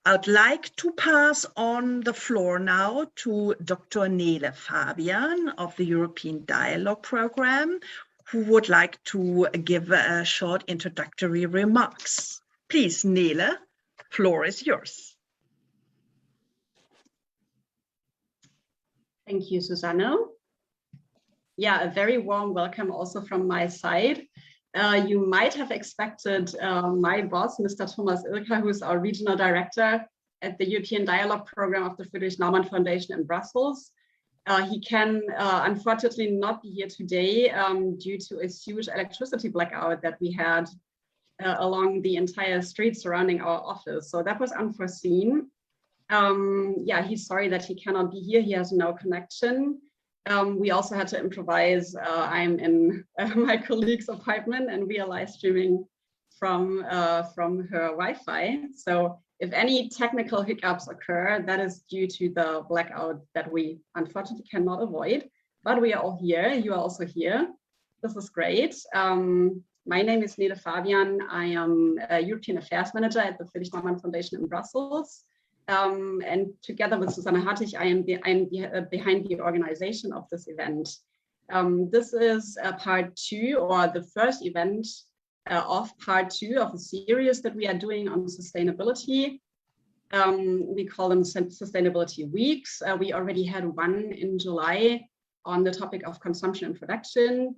I'd like to pass on the floor now to Dr. Nele Fabian of the European Dialogue Program, who would like to give a short introductory remarks. Please, Nele, floor is yours. Thank you, Susanne. Yeah, a very warm welcome also from my side. You might have expected my boss, Mr. Thomas Ilker, who is our regional director at the European Dialogue Program of the Friedrich Naumann Foundation in Brussels. He can unfortunately not be here today due to a huge electricity blackout that we had along the entire street surrounding our office. So that was unforeseen. Yeah, he's sorry that he cannot be here. He has no connection. We also had to improvise. I'm in my colleague's apartment and we are live streaming from her Wi-Fi. So if any technical hiccups occur, that is due to the blackout that we unfortunately cannot avoid. But we are all here. You are also here. This is great. My name is Nele Fabian. I am a European Affairs Manager at the Friedrich Naumann Foundation in Brussels. And together with Susanne Hartig, I am behind the organization of this event. This is part 2, or the first event of part 2 of a series that we are doing on sustainability. We call them Sustainability Weeks. We already had one in July on the topic of consumption and production.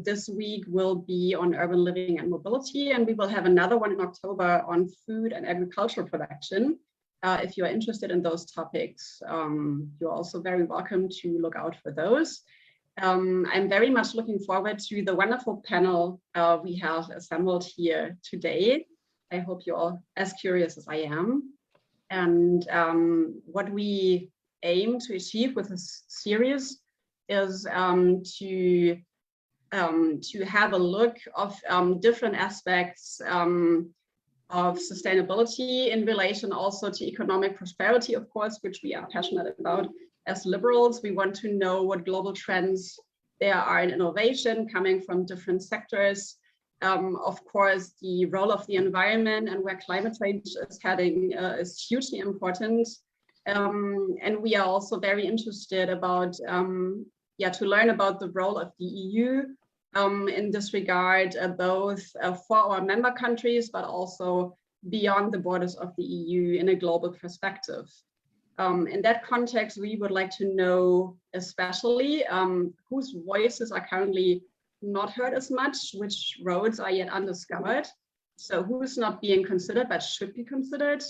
This week will be on urban living and mobility, and we will have another one in October on food and agricultural production. If you are interested in those topics, you're also very welcome to look out for those. I'm very much looking forward to the wonderful panel we have assembled here today. I hope you're all as curious as I am. And what we aim to achieve with this series is to have a look of different aspects of sustainability in relation also to economic prosperity, of course, which we are passionate about. As liberals, we want to know what global trends there are in innovation coming from different sectors. Of course, the role of the environment and where climate change is heading is hugely important. And we are also very interested about, to learn about the role of the EU in this regard, both for our member countries, but also beyond the borders of the EU in a global perspective. In that context, we would like to know especially whose voices are currently not heard as much, which roads are yet undiscovered. So who's not being considered but should be considered?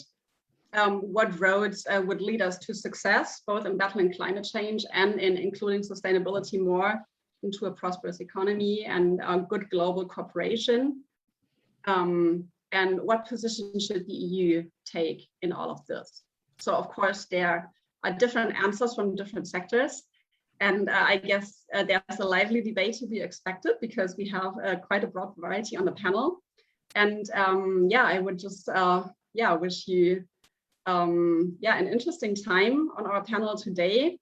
What roads would lead us to success, both in battling climate change and in including sustainability more into a prosperous economy and good global cooperation. And what position should the EU take in all of this? So of course, there are different answers from different sectors. And I guess there's a lively debate to be expected because we have quite a broad variety on the panel. And I would just wish you an interesting time on our panel today.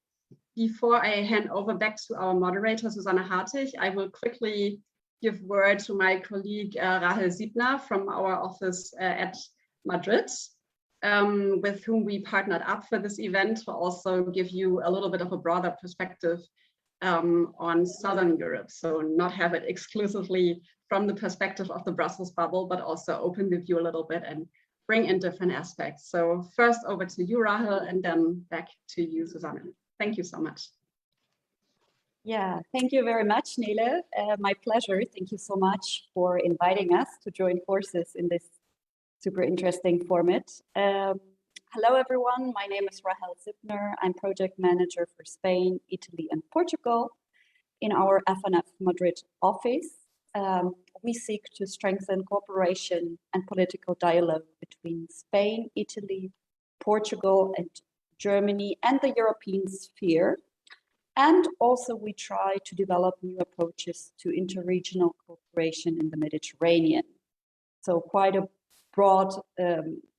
Before I hand over back to our moderator, Susanne Hartig, I will quickly give word to my colleague Rahel Siebner from our office at Madrid, with whom we partnered up for this event to also give you a little bit of a broader perspective on Southern Europe. So not have it exclusively from the perspective of the Brussels bubble, but also open the view a little bit and bring in different aspects. So first over to you, Rahel, and then back to you, Susanne. Thank you so much. Yeah, thank you very much, Nele. My pleasure. Thank you so much for inviting us to join forces in this super interesting format. Hello, everyone. My name is Rahel Siebner. I'm project manager for Spain, Italy, and Portugal in our FNF Madrid office. We seek to strengthen cooperation and political dialogue between Spain, Italy, Portugal, and Germany and the European sphere. And also we try to develop new approaches to interregional cooperation in the Mediterranean. So quite a broad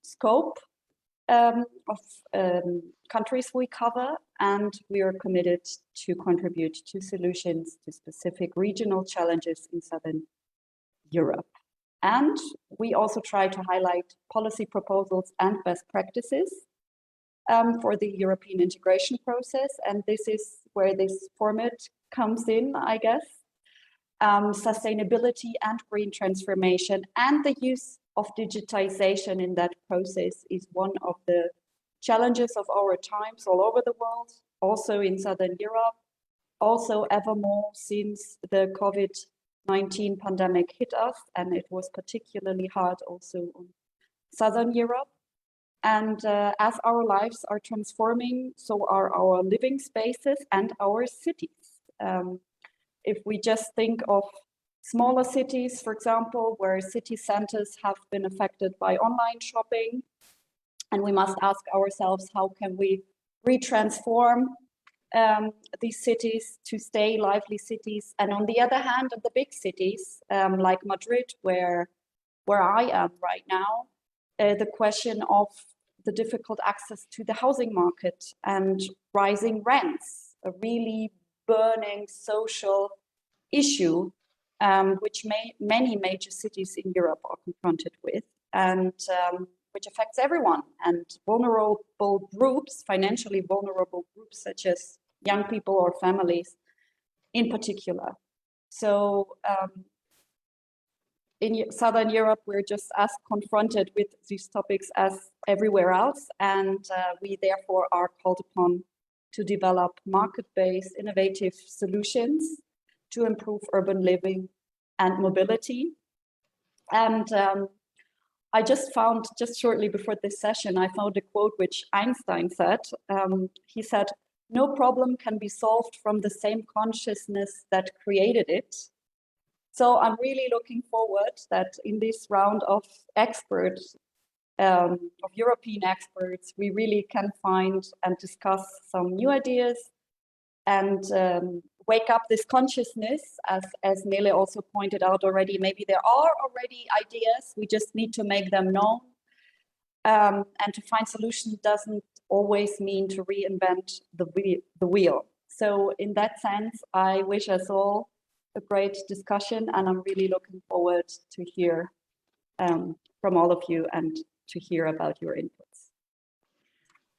scope of countries we cover, and we are committed to contribute to solutions to specific regional challenges in Southern Europe. And we also try to highlight policy proposals and best practices for the European integration process. And this is where this format comes in, I guess. Sustainability and green transformation and the use of digitization in that process is one of the challenges of our times all over the world, also in Southern Europe, also ever more since the COVID-19 pandemic hit us, and it was particularly hard also on Southern Europe. And as our lives are transforming, so are our living spaces and our cities. If we just think of smaller cities, for example, where city centers have been affected by online shopping, and we must ask ourselves, how can we retransform these cities to stay lively cities? And on the other hand, in the big cities, like Madrid, where I am right now, the question of the difficult access to the housing market and rising rents, a really burning social issue, which many major cities in Europe are confronted with, and which affects everyone, and vulnerable groups, financially vulnerable groups such as young people or families in particular. So in Southern Europe, we're just as confronted with these topics as everywhere else, and we therefore are called upon to develop market-based innovative solutions to improve urban living and mobility. And I just found, just shortly before this session, I found a quote which Einstein said. He said, "No problem can be solved from the same consciousness that created it." So I'm really looking forward that in this round of experts, of European experts, we really can find and discuss some new ideas and wake up this consciousness, as Nele also pointed out already. Maybe there are already ideas, we just need to make them known. And to find solutions doesn't always mean to reinvent the wheel. So in that sense, I wish us all a great discussion, and I'm really looking forward to hear from all of you and to hear about your inputs.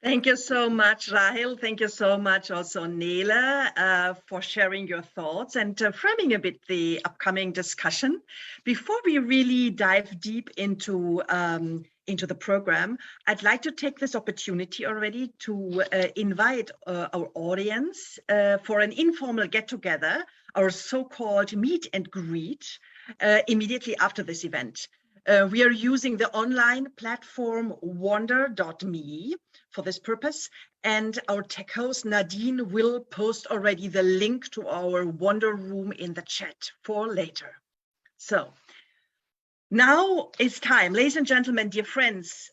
Thank you so much, Rahel. Thank you so much also, Nele, for sharing your thoughts and framing a bit the upcoming discussion. Before we really dive deep into the program, I'd like to take this opportunity already to invite our audience for an informal get-together, our so-called meet and greet, immediately after this event. We are using the online platform wonder.me for this purpose, and our tech host Nadine will post already the link to our Wonder Room in the chat for later. So now it's time, ladies and gentlemen, dear friends,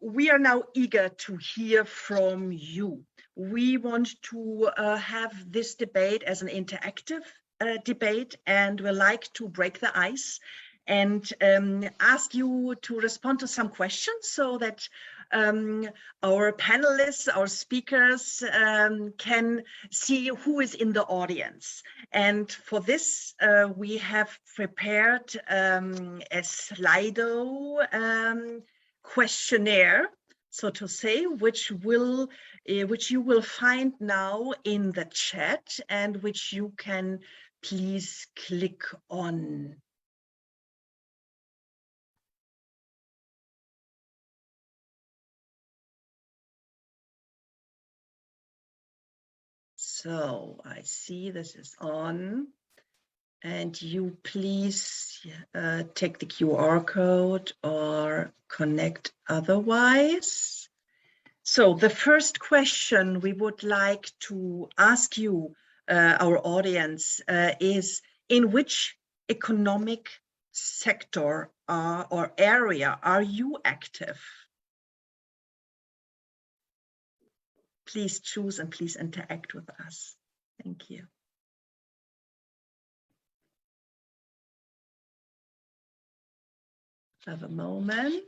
we are now eager to hear from you. We want to have this debate as an interactive debate, and we like to break the ice and ask you to respond to some questions so that our panelists, our speakers can see who is in the audience. And for this, we have prepared a Slido questionnaire, so to say, which you will find now in the chat and which you can please click on. So I see this is on, and you please take the QR code or connect otherwise. So the first question we would like to ask you, our audience, is in which economic sector or area are you active? Please choose and please interact with us. Thank you. Have a moment.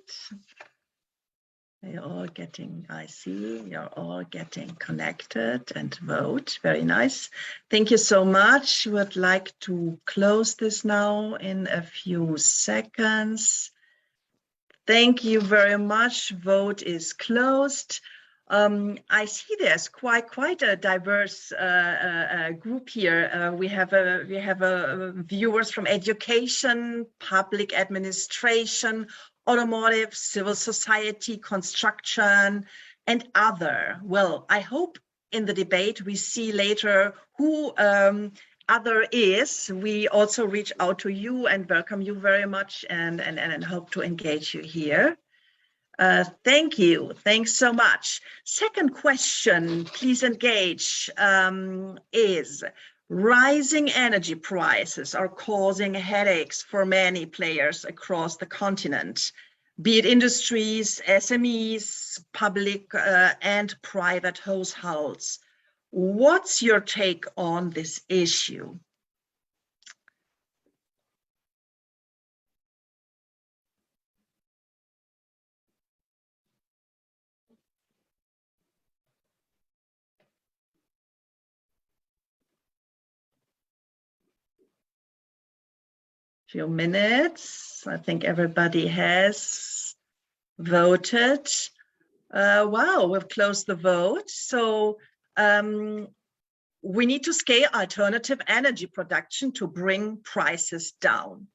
You're all getting, I see, you're all getting connected and vote. Very nice. Thank you so much. Would like to close this now in a few seconds. Thank you very much. Vote is closed. I see there's quite a diverse group here. We have viewers from education, public administration, automotive, civil society, construction, and other. Well, I hope in the debate we see later who other is. We also reach out to you and welcome you very much and hope to engage you here. Thank you. Thanks so much. Second question, please engage, is rising energy prices are causing headaches for many players across the continent, be it industries, SMEs, public and private households. What's your take on this issue? Few minutes. I think everybody has voted. Wow, we've closed the vote. So we need to scale alternative energy production to bring prices down.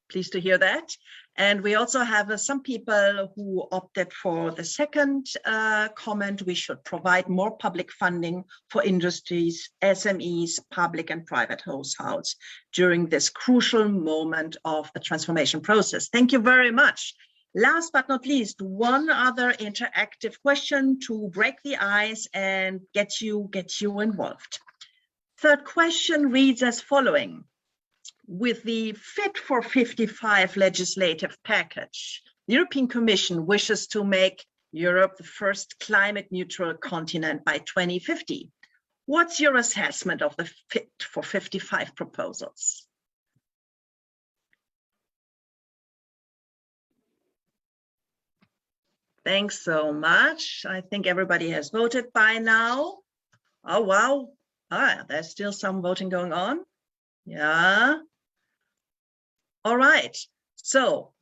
Pleased to hear that. And we also have some people who opted for the second comment. We should provide more public funding for industries, SMEs, public and private households during this crucial moment of the transformation process. Thank you very much. Last but not least, one other interactive question to break the ice and get you involved. Third question reads as following. With the Fit for 55 legislative package, the European Commission wishes to make Europe the first climate neutral continent by 2050. What's your assessment of the Fit for 55 proposals? Thanks so much. I think everybody has voted by now. Oh, wow. There's still some voting going on. Yeah. All right. So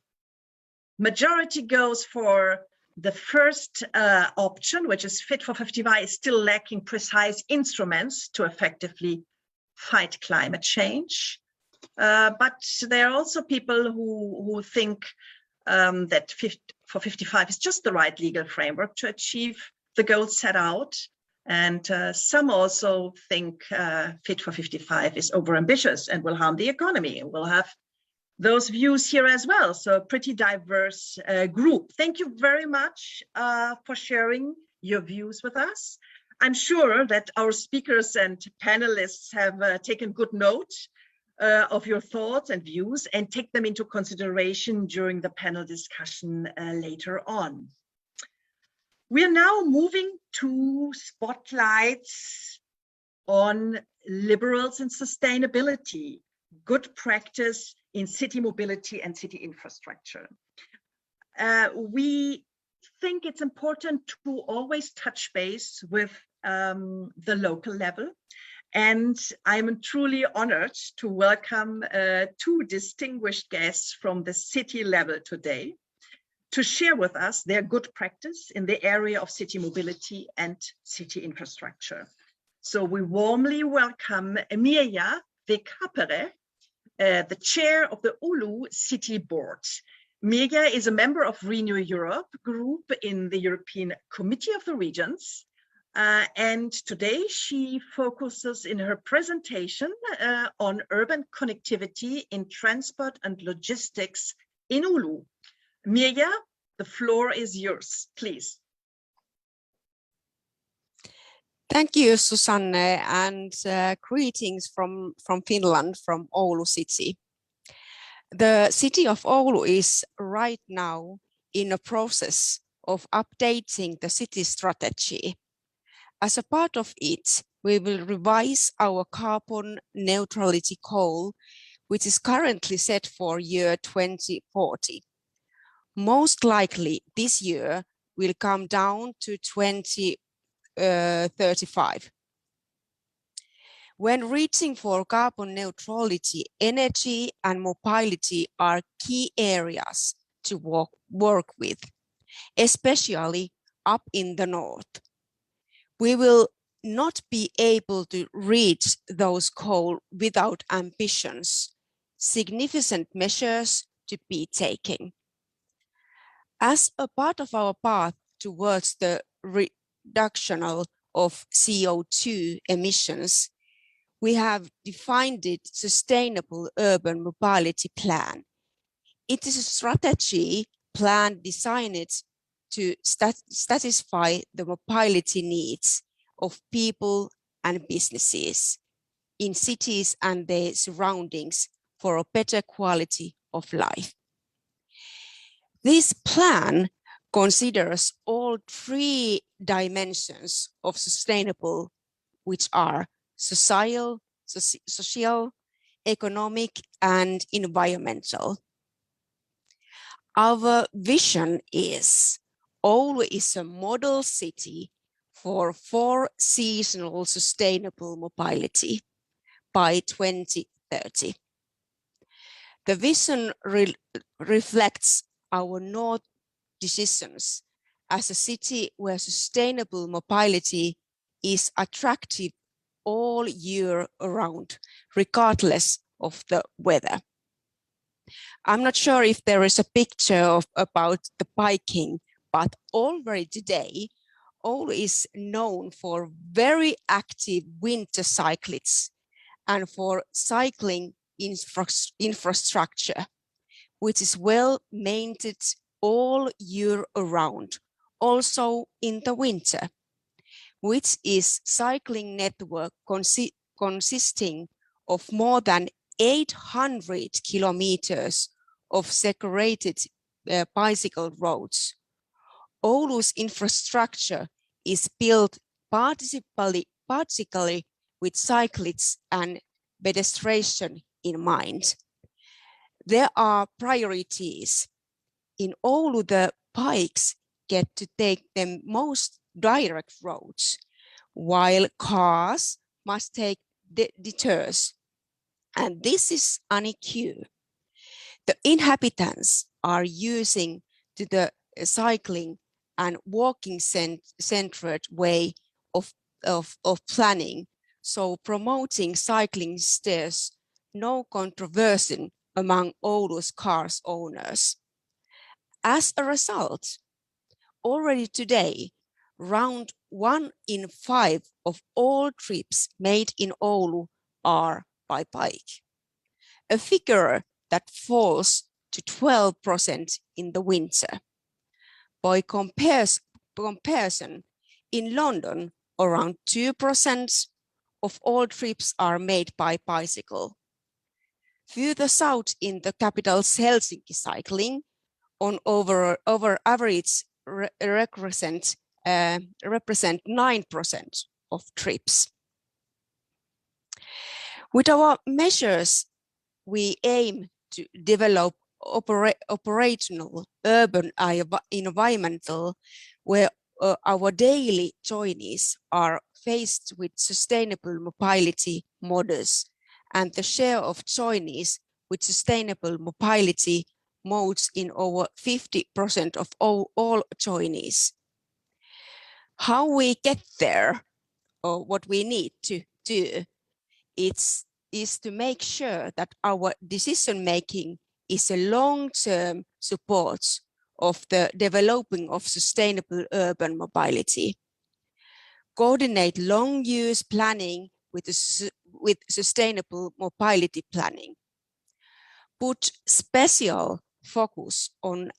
majority goes for the first option, which is Fit for 55 is still lacking precise instruments to effectively fight climate change. But there are also people who think that Fit for 55 is just the right legal framework to achieve the goals set out. And some also think Fit for 55 is overambitious and will harm the economy. We'll have those views here as well. So a pretty diverse group. Thank you very much for sharing your views with us. I'm sure that our speakers and panelists have taken good note of your thoughts and views and take them into consideration during the panel discussion later on. We are now moving to spotlights on liberals and sustainability, good practice in city mobility and city infrastructure. We think it's important to always touch base with the local level. And I'm truly honored to welcome two distinguished guests from the city level today to share with us their good practice in the area of city mobility and city infrastructure. So we warmly welcome Mirja de Capere, the chair of the Oulu City Board. Mirja is a member of Renew Europe group in the European Committee of the Regions. And today she focuses in her presentation on urban connectivity in transport and logistics in Oulu. Mirja, the floor is yours, please. Thank you, Susanne, and greetings from Finland, from Oulu city. The city of Oulu is right now in a process of updating the city strategy. As a part of it, we will revise our carbon neutrality goal, which is currently set for year 2040. Most likely this year will come down to 2035. When reaching for carbon neutrality, energy and mobility are key areas to work with, especially up in the north. We will not be able to reach those goals without ambitions, significant measures to be taken. As a part of our path towards the reduction of CO2 emissions, we have defined it Sustainable Urban Mobility Plan. It is a strategy plan designed to satisfy the mobility needs of people and businesses in cities and their surroundings for a better quality of life. This plan considers all three dimensions of sustainable, which are social, economic, and environmental. Our vision is Oulu is a model city for 4 seasonal sustainable mobility by 2030. The vision reflects our North decisions as a city where sustainable mobility is attractive all year round, regardless of the weather. I'm not sure if there is a picture about the biking, but already today, Oulu is known for very active winter cyclists and for cycling infrastructure, which is well maintained all year around, also in the winter, which is cycling network consisting of more than 800 kilometers of segregated bicycle roads. Oulu's infrastructure is built particularly with cyclists and pedestrians in mind. There are priorities. In Oulu, the bikes get to take the most direct roads, while cars must take detours. And this is unequal. The inhabitants are using to the cycling and walking centered way of planning, so promoting cycling stairs, no controversy among Oulu's cars owners. As a result, already today, around 1 in 5 of all trips made in Oulu are by bike, a figure that falls to 12% in the winter. By comparison, in London, around 2% of all trips are made by bicycle. Further south in the capital's Helsinki, cycling on over average represent 9% of trips. With our measures, we aim to develop operational urban environmental where our daily journeys are faced with sustainable mobility models, and the share of journeys with sustainable mobility modes in over 50% of all journeys. How we get there, or what we need to do, is to make sure that our decision making is a long-term support of the developing of sustainable urban mobility. Coordinate long-use planning with sustainable mobility planning. Put special focus on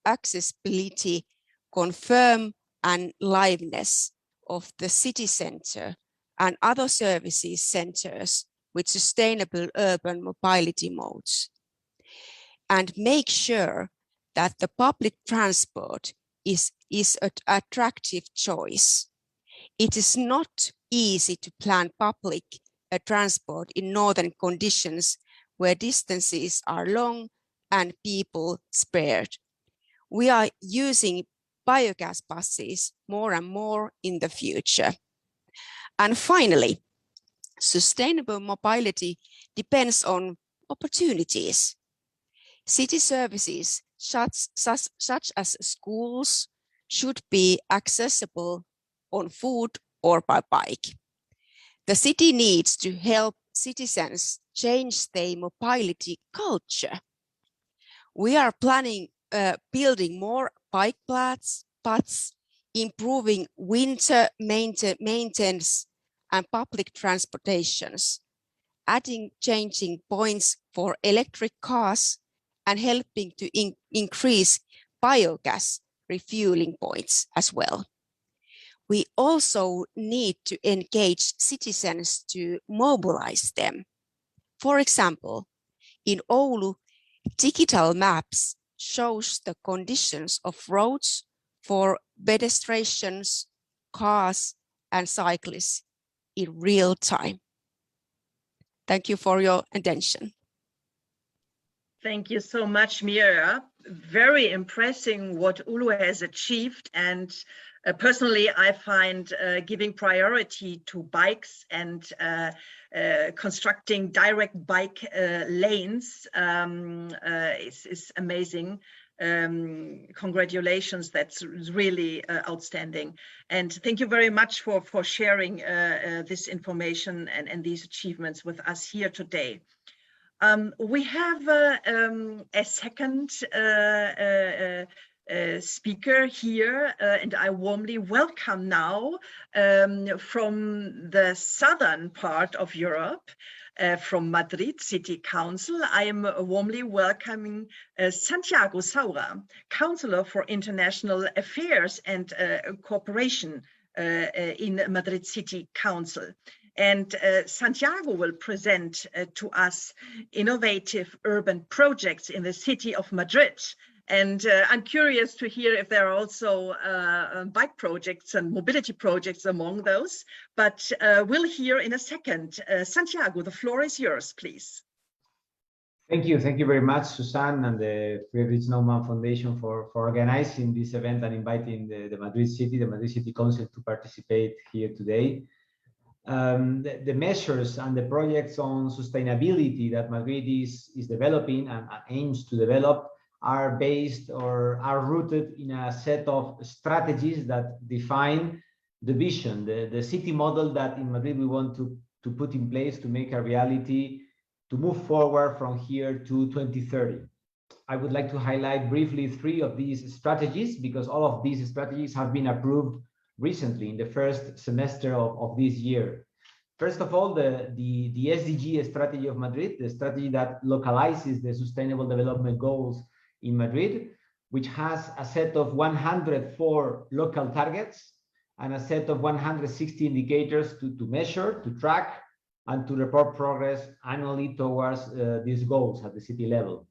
accessibility, confirm and liveness of the city center and other services centers with sustainable urban mobility modes. And make sure that the public transport is an attractive choice. It is not easy to plan public transport in northern conditions where distances are long and people spared. We are using biogas buses more and more in the future. And finally, sustainable mobility depends on opportunities. City services such as schools should be accessible on foot or by bike. The city needs to help citizens change their mobility culture. We are planning building more bike paths, improving winter maintenance and public transportations, adding changing points for electric cars, and helping to increase biogas refueling points as well. We also need to engage citizens to mobilize them. For example, in Oulu, digital maps shows the conditions of roads for pedestrians, cars, and cyclists in real time. Thank you for your attention. Thank you so much, Mira. Very impressive what Oulu has achieved. And personally, I find giving priority to bikes and constructing direct bike lanes is amazing. Congratulations, that's really outstanding. And thank you very much for sharing this information and these achievements with us here today. We have a second speaker here, and I warmly welcome now from the southern part of Europe, from Madrid City Council. I am warmly welcoming Santiago Saura, Councillor for International Affairs and Cooperation in Madrid City Council. And Santiago will present to us innovative urban projects in the city of Madrid. And I'm curious to hear if there are also bike projects and mobility projects among those, but we'll hear in a second. Santiago, the floor is yours, please. Thank you very much, Susan, and the Friedrich Naumann Foundation for organizing this event and inviting the Madrid City Council to participate here today. The measures and the projects on sustainability that Madrid is developing and aims to develop are based or are rooted in a set of strategies that define the vision, the city model that in Madrid we want to put in place to make a reality, to move forward from here to 2030. I would like to highlight briefly 3 of these strategies, because all of these strategies have been approved recently in the first semester of this year. First of all, the Sdg Strategy of Madrid, the strategy that localizes the Sustainable Development Goals in Madrid, which has a set of 104 local targets and a set of 160 indicators to measure, to track, and to report progress annually towards these goals at the city level.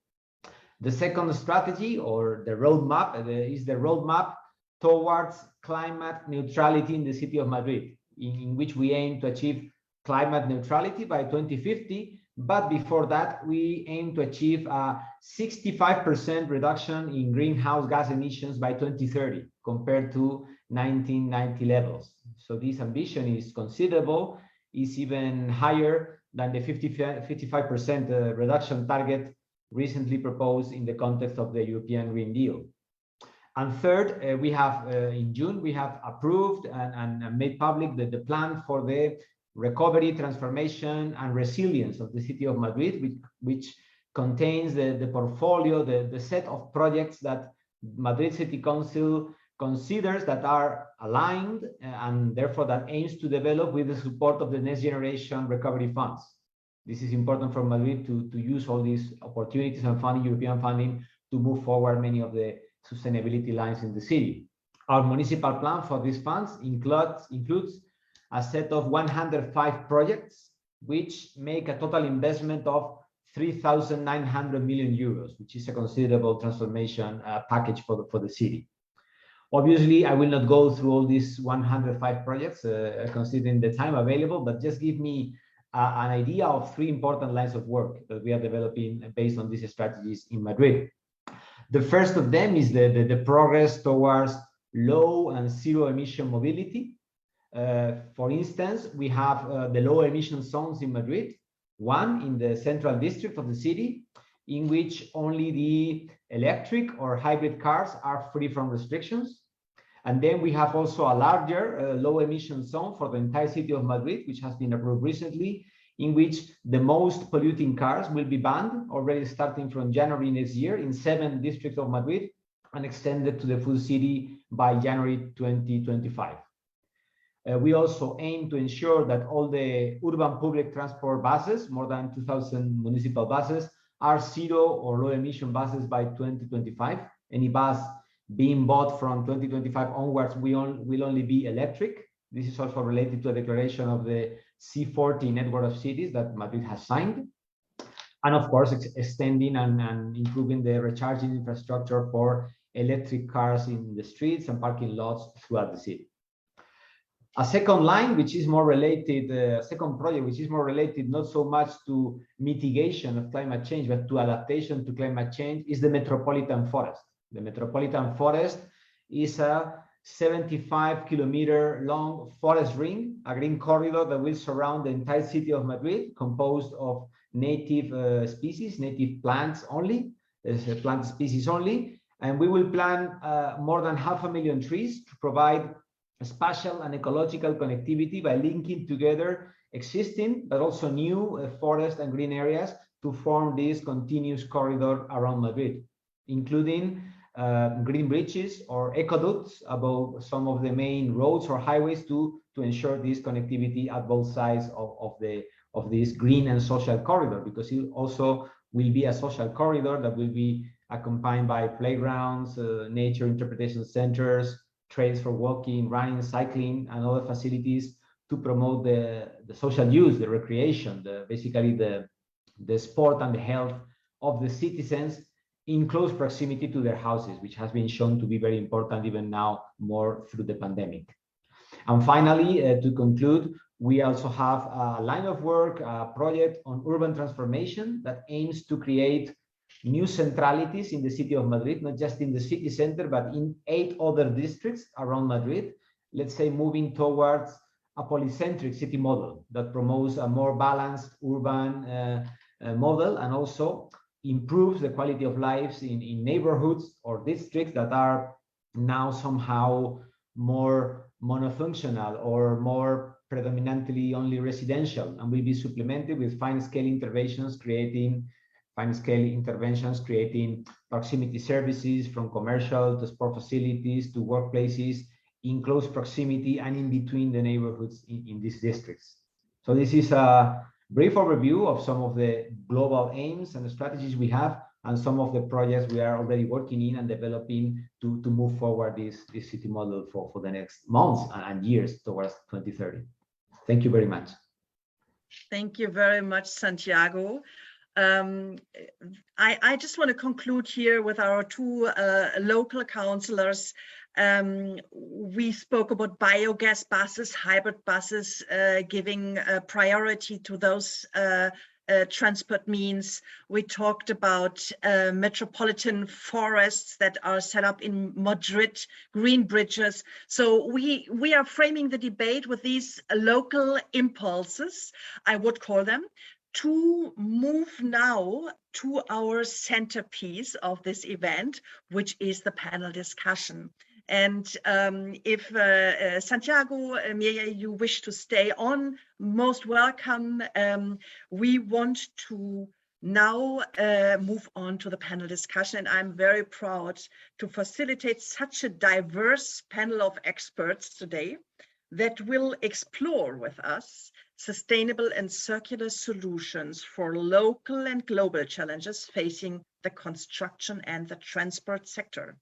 The second strategy, or the roadmap, is the roadmap towards climate neutrality in the city of Madrid, in which we aim to achieve climate neutrality by 2050, but before that, we aim to achieve a 65% reduction in greenhouse gas emissions by 2030 compared to 1990 levels. So this ambition is considerable, is even higher than the 55% reduction target recently proposed in the context of the European Green Deal. And third, we have in June, we have approved and made public the plan for the recovery, transformation, and resilience of the city of Madrid, which contains the portfolio, the set of projects that Madrid City Council considers that are aligned and therefore that aims to develop with the support of the Next Generation Recovery Funds. This is important for Madrid to use all these opportunities and funding, European funding, to move forward many of the sustainability lines in the city. Our municipal plan for these funds includes a set of 105 projects, which make a total investment of 3,900 million euros, which is a considerable transformation package for the city. Obviously, I will not go through all these 105 projects, considering the time available, but just give me an idea of 3 important lines of work that we are developing based on these strategies in Madrid. The first of them is the progress towards low and zero emission mobility. For instance, we have the low emission zones in Madrid, one in the central district of the city, in which only the electric or hybrid cars are free from restrictions. And then we have also a larger low emission zone for the entire city of Madrid, which has been approved recently, in which the most polluting cars will be banned already starting from January next year in 7 districts of Madrid and extended to the full city by January 2025. We also aim to ensure that all the urban public transport buses, more than 2,000 municipal buses, are zero or low emission buses by 2025. Any bus being bought from 2025 onwards will only be electric. This is also related to a declaration of the C40 network of cities that Madrid has signed. And of course, extending and improving the recharging infrastructure for electric cars in the streets and parking lots throughout the city. A second line, which is more related, second project, which is more related not so much to mitigation of climate change, but to adaptation to climate change, is the Metropolitan Forest. The Metropolitan Forest is a 75-kilometer long forest ring, a green corridor that will surround the entire city of Madrid, composed of native species, native plants only, plant species only. And we will plant more than 500,000 trees to provide spatial and ecological connectivity by linking together existing but also new forest and green areas to form this continuous corridor around Madrid, including green bridges or ecoducts above some of the main roads or highways to ensure this connectivity at both sides of this green and social corridor, because it also will be a social corridor that will be accompanied by playgrounds, nature interpretation centers, trails for walking, running, cycling, and other facilities to promote the social use, the recreation, basically the sport and the health of the citizens in close proximity to their houses, which has been shown to be very important even now more through the pandemic. And finally, to conclude, we also have a line of work, a project on urban transformation that aims to create new centralities in the city of Madrid, not just in the city center, but in 8 other districts around Madrid, let's say moving towards a polycentric city model that promotes a more balanced urban model and also improves the quality of lives in neighborhoods or districts that are now somehow more monofunctional or more predominantly only residential, and will be supplemented with fine-scale interventions creating proximity services from commercial to sport facilities to workplaces in close proximity and in between the neighborhoods in these districts. So this is a brief overview of some of the global aims and the strategies we have and some of the projects we are already working in and developing to move forward this city model for the next months and years towards 2030. Thank you very much. Thank you very much, Santiago. I just want to conclude here with our 2 local councillors. We spoke about biogas buses, hybrid buses, giving priority to those transport means. We talked about metropolitan forests that are set up in Madrid, green bridges. So we are framing the debate with these local impulses, I would call them, to move now to our centerpiece of this event, which is the panel discussion. And if Santiago, Mirja, you wish to stay on, most welcome. We want to now move on to the panel discussion, and I'm very proud to facilitate such a diverse panel of experts today that will explore with us sustainable and circular solutions for local and global challenges facing the construction and the transport sector.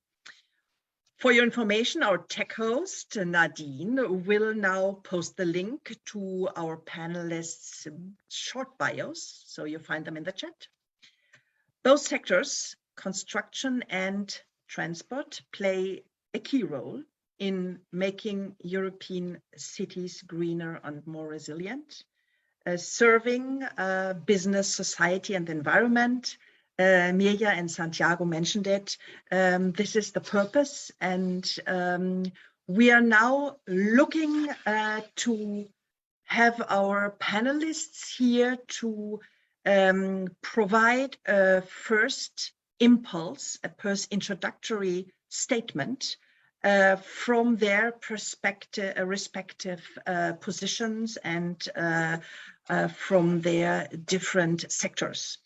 For your information, our tech host, Nadine, will now post the link to our panelists' short bios, so you find them in the chat. Those sectors, construction and transport, play a key role in making European cities greener and more resilient. serving business, society, and environment. Mirja and Santiago mentioned it. This is the purpose, and we are now looking to have our panelists here to provide a first impulse, a first introductory statement from their perspective, respective positions and from their different sectors.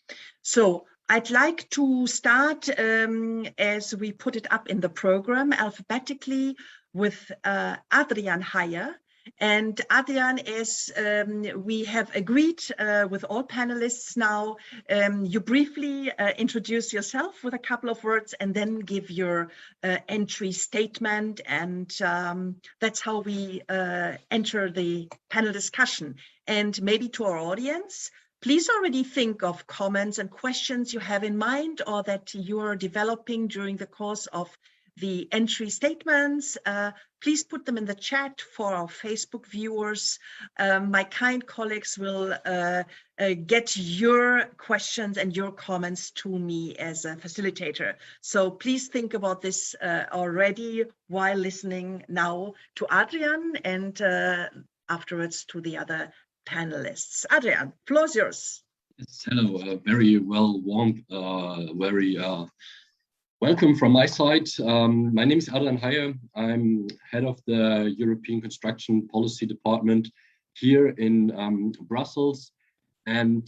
So I'd like to start, as we put it up in the program, alphabetically with Adrian Heyer. And Adrian, as we have agreed with all panelists now, you briefly introduce yourself with a couple of words and then give your entry statement. And that's how we enter the panel discussion. And maybe to our audience, please already think of comments and questions you have in mind or that you are developing during the course of the entry statements. Please put them in the chat for our Facebook viewers. My kind colleagues will get your questions and your comments to me as a facilitator. So please think about this already while listening now to Adrian and afterwards to the other panelists. Adrian, floor is yours. Yes, hello, very well warm, very welcome from my side. My name is Adrian Heyer. I'm head of the European Construction Policy Department here in Brussels. And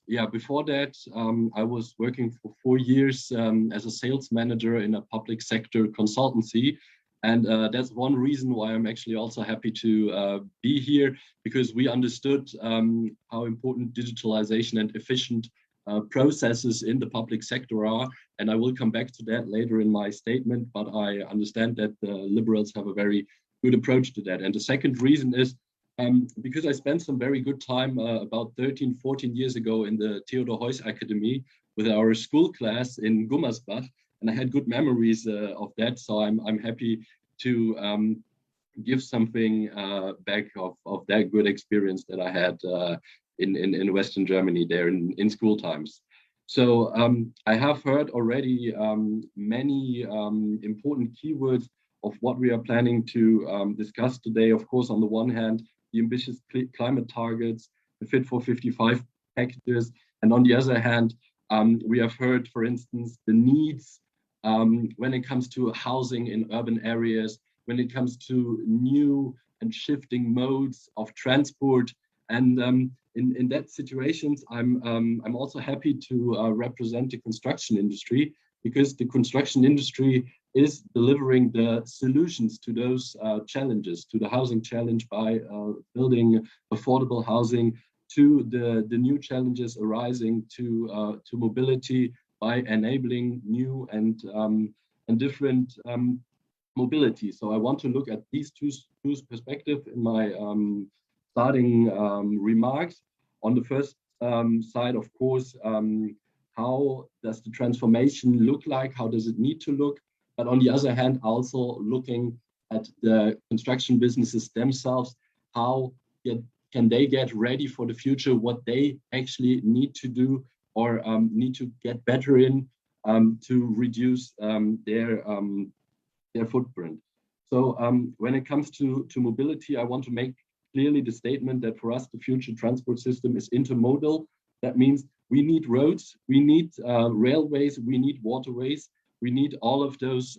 yeah, before that, I was working for 4 years as a sales manager in a public sector consultancy. And that's one reason why I'm actually also happy to be here, because we understood how important digitalization and efficient processes in the public sector are. And I will come back to that later in my statement, but I understand that the Liberals have a very good approach to that. And the second reason is because I spent some very good time about 13, 14 years ago in the Theodor Heuss Academy with our school class in Gummersbach, and I had good memories of that. So I'm happy to give something back of that good experience that I had in Western Germany there in school times. So I have heard already many important keywords of what we are planning to discuss today. Of course, on the one hand, the ambitious climate targets, the Fit for 55 packages, and on the other hand, we have heard, for instance, the needs when it comes to housing in urban areas, when it comes to new and shifting modes of transport. And in that situations, I'm also happy to represent the construction industry, because the construction industry is delivering the solutions to those challenges, to the housing challenge by building affordable housing, to the new challenges arising to mobility by enabling new and different mobility. So I want to look at these two perspectives in my starting remarks. On the first side, of course, how does the transformation look like? How does it need to look? But on the other hand, also looking at the construction businesses themselves, how can they get ready for the future, what they actually need to do or need to get better in to reduce their footprint. So when it comes to mobility, I want to make clearly the statement that for us, the future transport system is intermodal. That means we need roads, we need railways, we need waterways, we need all of those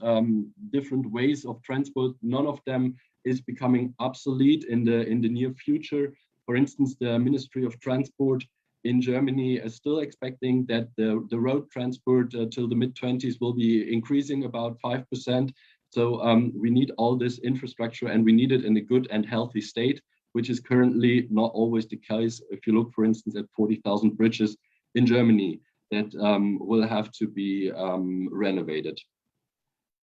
different ways of transport. None of them is becoming obsolete in the near future. For instance, the Ministry of Transport in Germany is still expecting that the road transport till the mid-20s will be increasing about 5%. So we need all this infrastructure, and we need it in a good and healthy state, which is currently not always the case. If you look, for instance, at 40,000 bridges in Germany that will have to be renovated.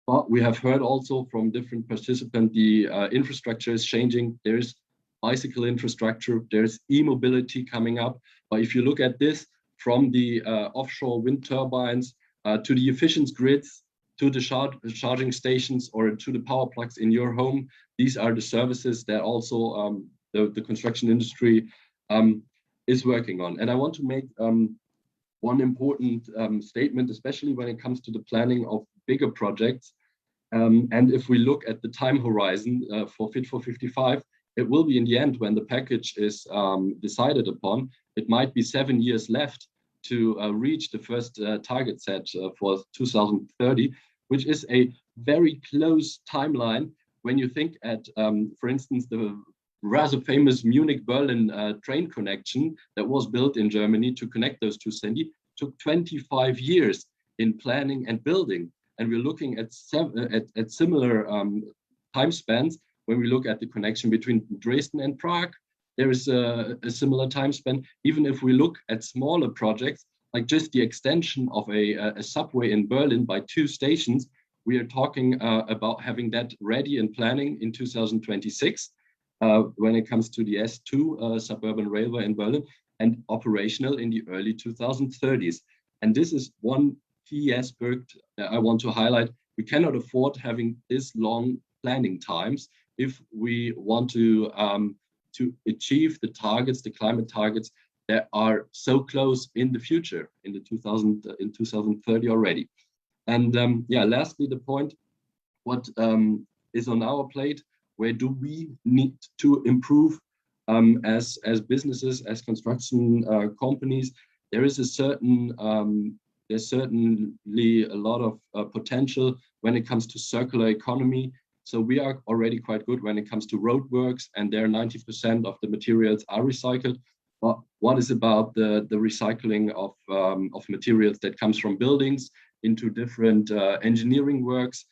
But we have heard also from different participants, the infrastructure is changing. There's bicycle infrastructure, there's e-mobility coming up. But if you look at this from the offshore wind turbines to the efficient grids, to the charging stations, or to the power plugs in your home, these are the services that also the construction industry is working on. And I want to make one important statement, especially when it comes to the planning of bigger projects. And if we look at the time horizon for Fit for 55, it will be in the end when the package is decided upon, it might be 7 years left to reach the first target set for 2030, which is a very close timeline when you think at, for instance, the rather famous Munich-Berlin train connection that was built in Germany to connect those two cities, took 25 years in planning and building. And we're looking at similar time spans when we look at the connection between Dresden and Prague. There is a similar time span. Even if we look at smaller projects, like just the extension of a subway in Berlin by 2 stations, we are talking about having that ready and planning in 2026 when it comes to the S2 suburban railway in Berlin, and operational in the early 2030s. And this is one key aspect that I want to highlight. We cannot afford having this long planning times if we want to achieve the targets, the climate targets that are so close in the future, in 2030 already. And yeah, lastly, the point, what is on our plate, where do we need to improve as businesses, as construction companies? There is a certain, there's certainly a lot of potential when it comes to circular economy. So we are already quite good when it comes to roadworks, and there 90% of the materials are recycled. But what is about the recycling of materials that comes from buildings into different engineering works?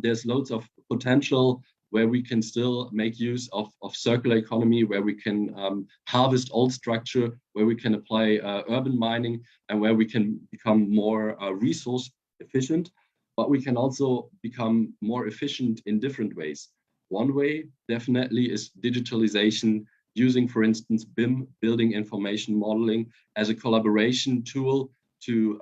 There's loads of potential where we can still make use of circular economy, where we can harvest old structure, where we can apply urban mining, and where we can become more resource efficient. But we can also become more efficient in different ways. One way definitely is digitalization, using, for instance, BIM, building information modeling, as a collaboration tool to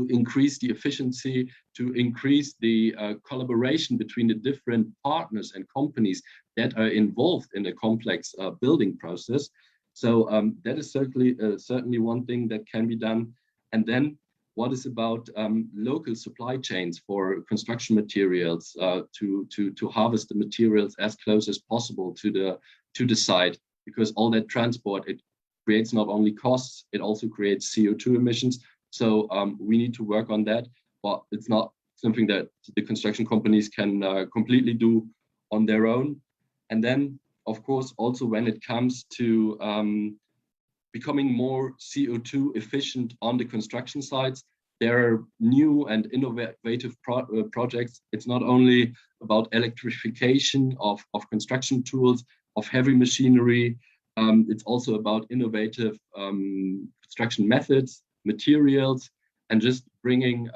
increase the efficiency, to increase the collaboration between the different partners and companies that are involved in a complex building process. So that is certainly one thing that can be done. And then what is about local supply chains for construction materials, to harvest the materials as close as possible to the site, because all that transport, it creates not only costs, it also creates CO2 emissions. So we need to work on that, but it's not something that the construction companies can completely do on their own. And then, of course, also when it comes to becoming more CO2 efficient on the construction sites, there are new and innovative projects. It's not only about electrification of construction tools, of heavy machinery. It's also about innovative construction methods, materials, and just bringing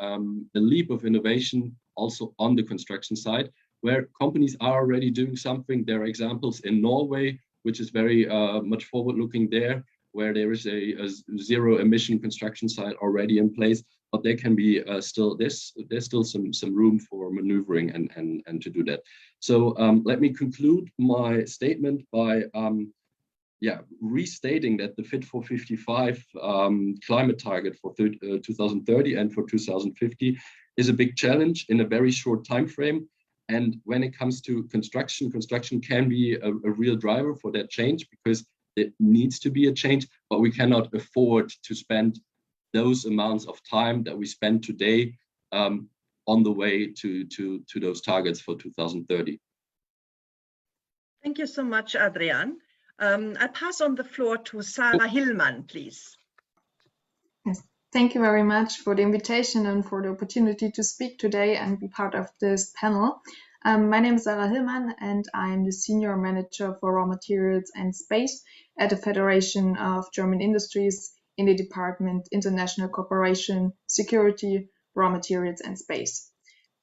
the leap of innovation also on the construction side, where companies are already doing something. There are examples in Norway, which is very much forward-looking there, where there is a zero emission construction site already in place, but there can be there's still some room for maneuvering and to do that. So let me conclude my statement by restating that the Fit for 55 climate target for 2030 and for 2050 is a big challenge in a very short time frame. And when it comes to construction can be a real driver for that change, because it needs to be a change, but we cannot afford to spend those amounts of time that we spend today on the way to those targets for 2030. Thank you so much, Adrian. I pass on the floor to Sarah Hillman, please. Yes, thank you very much for the invitation and for the opportunity to speak today and be part of this panel. My name is Sarah Hillman, and I'm the Senior Manager for Raw Materials and Space at the Federation of German Industries in the Department International Cooperation, Security, Raw Materials and Space.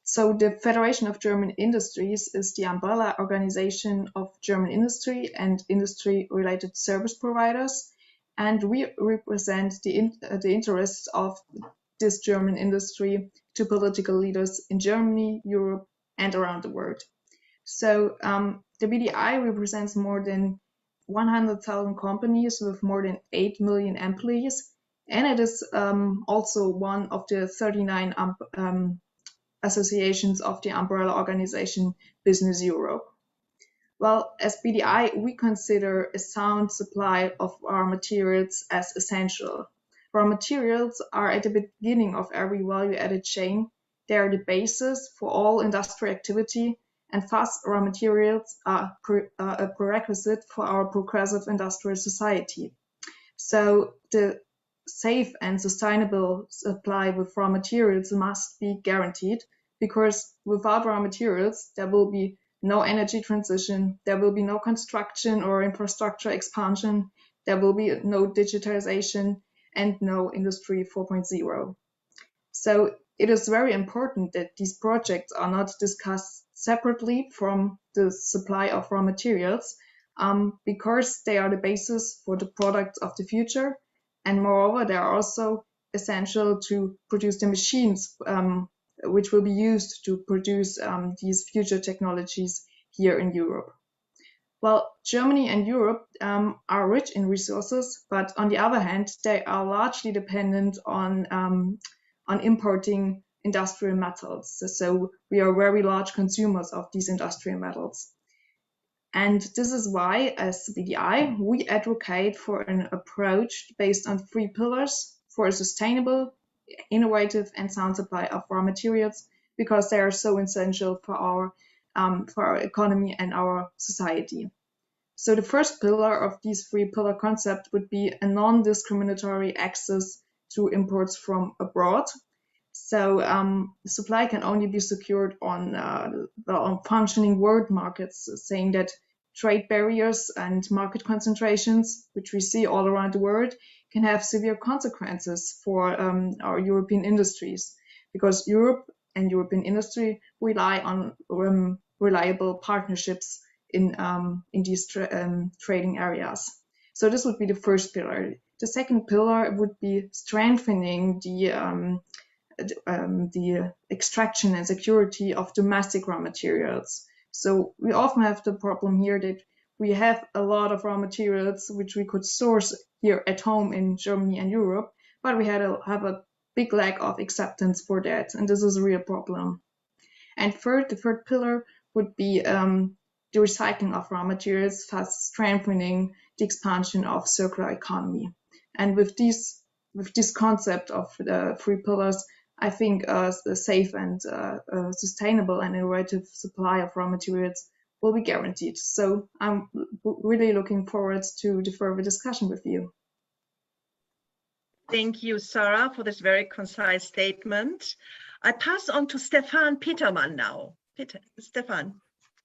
So the Federation of German Industries is the umbrella organization of German industry and industry-related service providers, and we represent the interests of this German industry to political leaders in Germany, Europe, and around the world. So the BDI represents more than 100,000 companies with more than 8 million employees, and it is also one of the 39 associations of the umbrella organization Business Europe. Well, as BDI, we consider a sound supply of raw materials as essential. Raw materials are at the beginning of every value-added chain. They are the basis for all industrial activity, and thus raw materials are a prerequisite for our progressive industrial society. So the safe and sustainable supply with raw materials must be guaranteed, because without raw materials, there will be no energy transition, there will be no construction or infrastructure expansion, there will be no digitalization, and no Industry 4.0. So it is very important that these projects are not discussed separately from the supply of raw materials, because they are the basis for the products of the future. And moreover, they are also essential to produce the machines which will be used to produce these future technologies here in Europe. Well, Germany and Europe are rich in resources, but on the other hand, they are largely dependent on importing industrial metals. So we are very large consumers of these industrial metals. And this is why, as BDI, we advocate for an approach based on 3 pillars for a sustainable, innovative, and sound supply of raw materials, because they are so essential for our economy and our society. So the first pillar of these 3-pillar concept would be a non-discriminatory access to imports from abroad. So supply can only be secured on functioning world markets, saying that trade barriers and market concentrations, which we see all around the world, can have severe consequences for our European industries, because Europe and European industry rely on reliable partnerships in these trading areas. So this would be the first pillar. The second pillar would be strengthening the extraction and security of domestic raw materials. So we often have the problem here that we have a lot of raw materials which we could source here at home in Germany and Europe, but we have a big lack of acceptance for that, and this is a real problem. And the third pillar would be the recycling of raw materials, thus strengthening the expansion of circular economy. And with this concept of the 3 pillars, I think the safe and sustainable and innovative supply of raw materials will be guaranteed. So I'm really looking forward to the further discussion with you. Thank you, Sarah, for this very concise statement. I pass on to Stefan Petermann now. Stefan.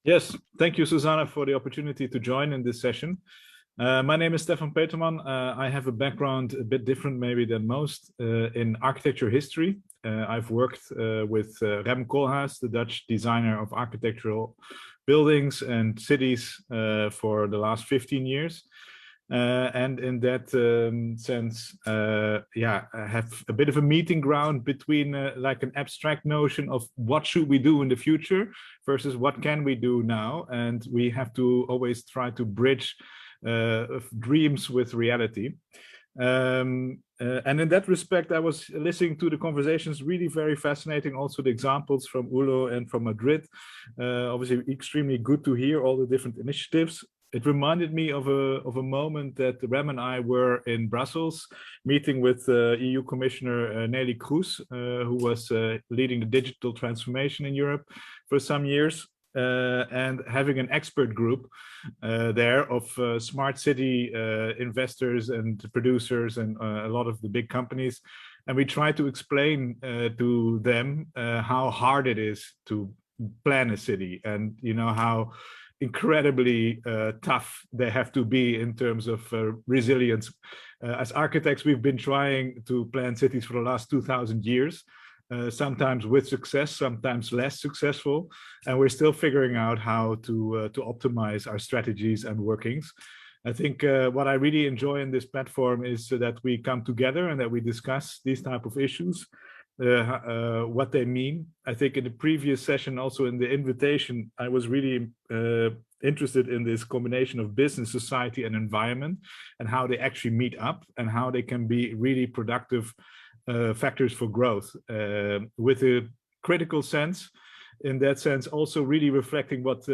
Yes, thank you, Susanna, for the opportunity to join in this session. My name is Stefan Petermann. I have a background a bit different maybe than most in architecture history. I've worked with Rem Koolhaas, the Dutch designer of architectural buildings and cities for the last 15 years. And in that sense, I have a bit of a meeting ground between like an abstract notion of what should we do in the future versus what can we do now. And we have to always try to bridge dreams with reality. And in that respect, I was listening to the conversations, really very fascinating. Also the examples from Ulo and from Madrid, obviously extremely good to hear all the different initiatives. It reminded me of a moment that Rem and I were in Brussels meeting with EU Commissioner Neelie Kroes, who was leading the digital transformation in Europe for some years. And having an expert group there of smart city investors and producers and a lot of the big companies. And we try to explain to them how hard it is to plan a city, and you know how incredibly tough they have to be in terms of resilience. As architects, we've been trying to plan cities for the last 2,000 years. Sometimes with success, sometimes less successful, and we're still figuring out how to optimize our strategies and workings. I think what I really enjoy in this platform is that we come together and that we discuss these type of issues. what they mean. I think in the previous session, also in the invitation, I was really interested in this combination of business, society, and environment, and how they actually meet up and how they can be really productive factors for growth with a critical sense. In that sense, also really reflecting what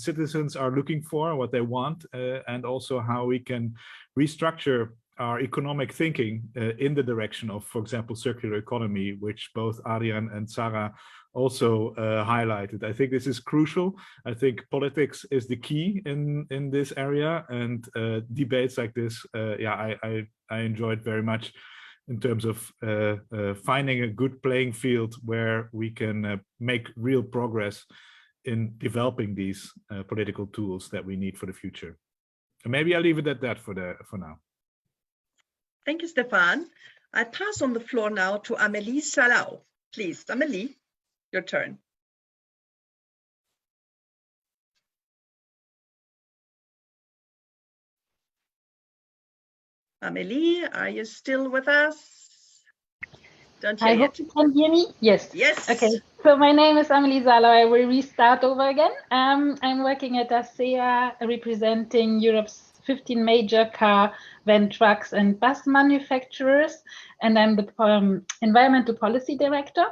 citizens are looking for, what they want, and also how we can restructure our economic thinking in the direction of, for example, circular economy, which both Adrian and Sarah also highlighted. I think this is crucial. I think politics is the key in this area, and debates like this, yeah, I enjoyed very much, in terms of finding a good playing field where we can make real progress in developing these political tools that we need for the future. And maybe I'll leave it at that for now. Thank you, Stefan. I pass on the floor now to Amélie Salau. Please, Amélie, your turn. Amélie, are you still with us? Don't hear I hope you can hear me. Yes. Yes. Okay. So my name is Amélie Salau. I will restart over again. I'm working at ASEA, representing Europe's 15 major car, van, trucks, and bus manufacturers, and I'm the Environmental Policy Director.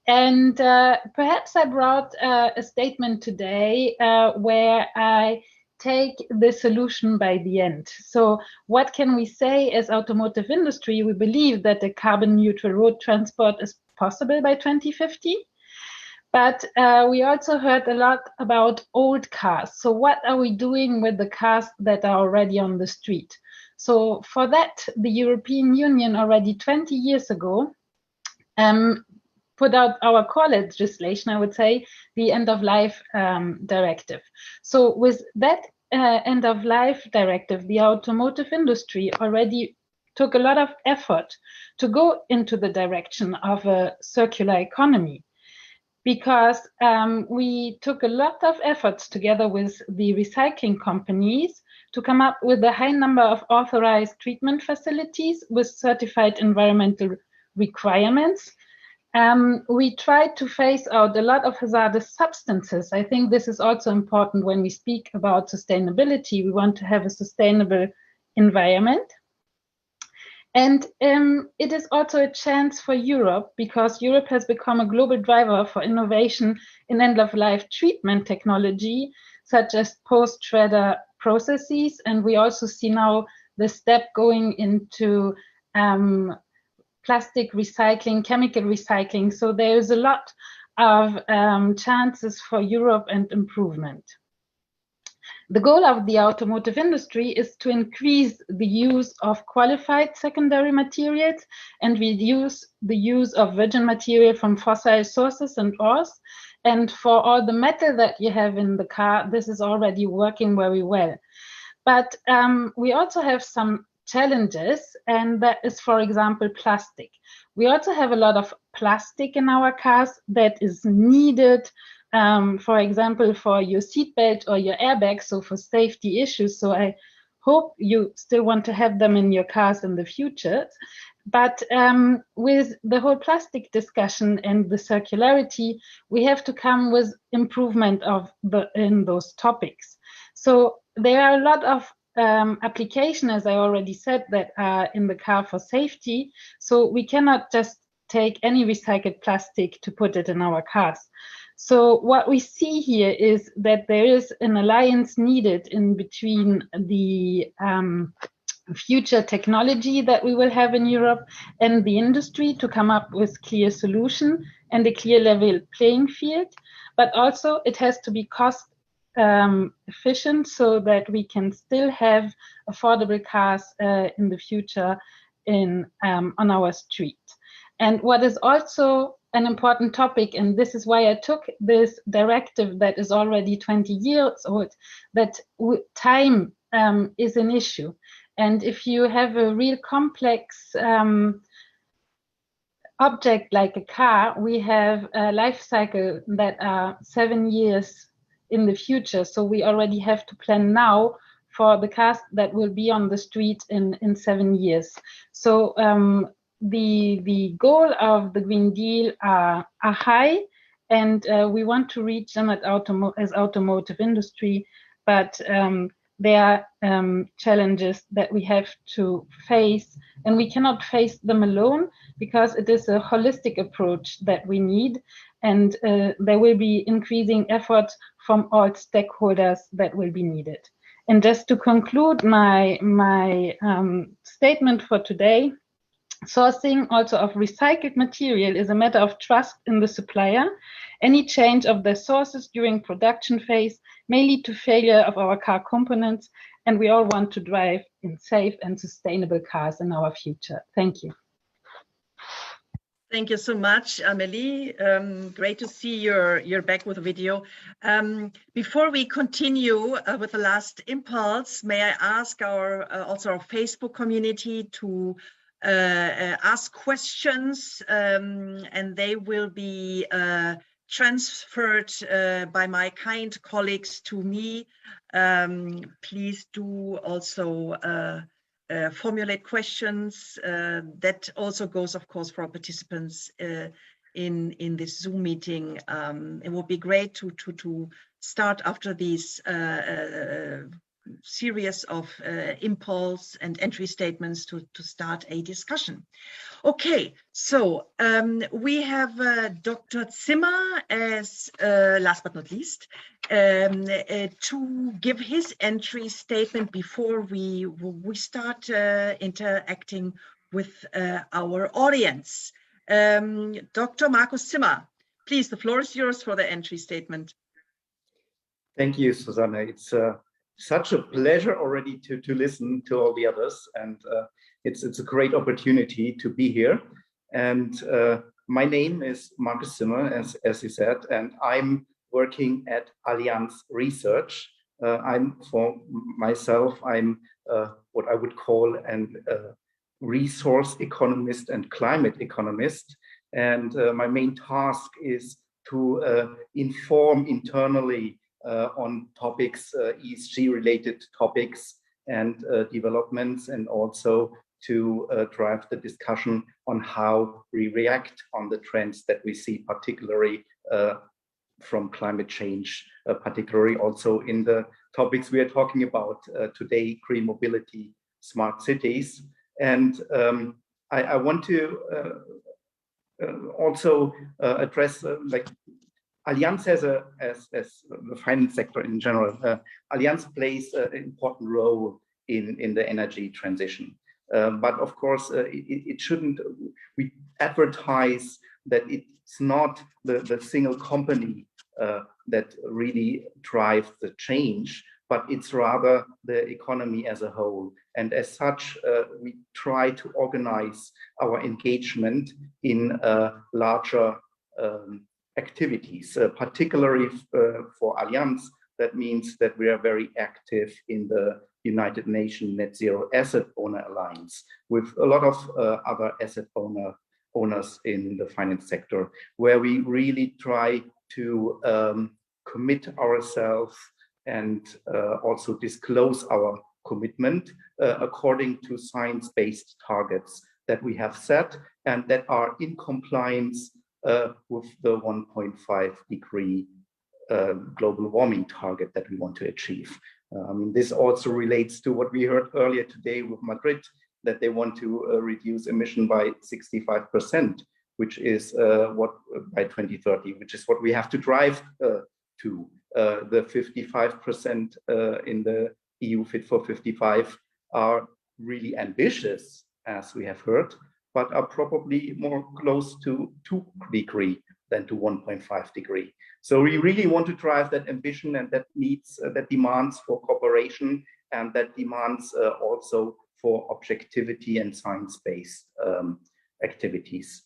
And perhaps I brought a statement today where I take the solution by the end. So what can we say as automotive industry? We believe that a carbon neutral road transport is possible by 2050. But we also heard a lot about old cars. So what are we doing with the cars that are already on the street? So for that, the European Union already 20 years ago put out our core legislation, I would say, the end-of-life directive. So with that end-of-life directive, the automotive industry already took a lot of effort to go into the direction of a circular economy, because we took a lot of efforts together with the recycling companies to come up with a high number of authorized treatment facilities with certified environmental requirements. We tried to phase out a lot of hazardous substances. I think this is also important when we speak about sustainability. We want to have a sustainable environment. And it is also a chance for Europe, because Europe has become a global driver for innovation in end-of-life treatment technology, such as post-shredder processes. And we also see now the step going into plastic recycling, chemical recycling. So there is a lot of chances for Europe and improvement. The goal of the automotive industry is to increase the use of qualified secondary materials and reduce the use of virgin material from fossil sources and ores. And for all the metal that you have in the car, this is already working very well. But we also have some challenges, and that is, for example, plastic. We also have a lot of plastic in our cars that is needed, for example, for your seatbelt or your airbag, so for safety issues. So I hope you still want to have them in your cars in the future. But with the whole plastic discussion and the circularity, we have to come with improvement in those topics. So there are a lot of application, as I already said, that are in the car for safety. So we cannot just take any recycled plastic to put it in our cars. So what we see here is that there is an alliance needed in between the future technology that we will have in Europe and the industry to come up with clear solution and a clear level playing field. But also it has to be cost efficient so that we can still have affordable cars in the future on our street. And what is also an important topic, and this is why I took this directive that is already 20 years old, that time is an issue. And if you have a real complex object like a car, we have a life cycle that are 7 years in the future. So we already have to plan now for the cars that will be on the street in 7 years. So the goal of the Green Deal are high, and we want to reach them as automotive industry, but there are challenges that we have to face, and we cannot face them alone because it is a holistic approach that we need, and there will be increasing efforts from all stakeholders that will be needed. And just to conclude my statement for today, sourcing also of recycled material is a matter of trust in the supplier. Any change of the sources during production phase may lead to failure of our car components, and we all want to drive in safe and sustainable cars in our future. Thank you. Thank you so much, Amelie. Great to see you're back with a video. Before we continue with the last impulse, may I ask our also our Facebook community to ask questions, and they will be transferred by my kind colleagues to me. Please do also formulate questions. That also goes, of course, for our participants in this Zoom meeting. It would be great to start after these series of impulse and entry statements to start a discussion. Okay, so we have Dr. Zimmer as last but not least to give his entry statement before we start interacting with our audience. Dr. Markus Zimmer, please, the floor is yours for the entry statement. Thank you, Susanne. It's such a pleasure already to listen to all the others, and it's a great opportunity to be here. And my name is Markus Zimmer, as you said, and I'm working at Allianz Research. For myself, I'm what I would call an resource economist and climate economist. And my main task is to inform internally on topics, ESG-related topics and developments, and also to drive the discussion on how we react on the trends that we see, particularly from climate change, particularly also in the topics we are talking about today, green mobility, smart cities. And I want to also address like Allianz as the finance sector in general. Allianz plays an important role in the energy transition. But of course, it shouldn't, we advertise that it's not the single company that really drives the change, but it's rather the economy as a whole. And as such, we try to organize our engagement in larger activities, particularly for Allianz. That means that we are very active in the United Nations Net Zero Asset Owner Alliance with a lot of other asset owners in the finance sector, where we really try to commit ourselves and also disclose our commitment according to science-based targets that we have set and that are in compliance with the 1.5 degree global warming target that we want to achieve. I mean, this also relates to what we heard earlier today with Madrid, that they want to reduce emission by 65%, which is what by 2030, which is what we have to drive to. The 55% in the EU Fit for 55 are really ambitious, as we have heard, but are probably more close to 2 degrees than to 1.5 degree. So we really want to drive that ambition, and that needs, that demands for cooperation, and that demands also for objectivity and science-based activities.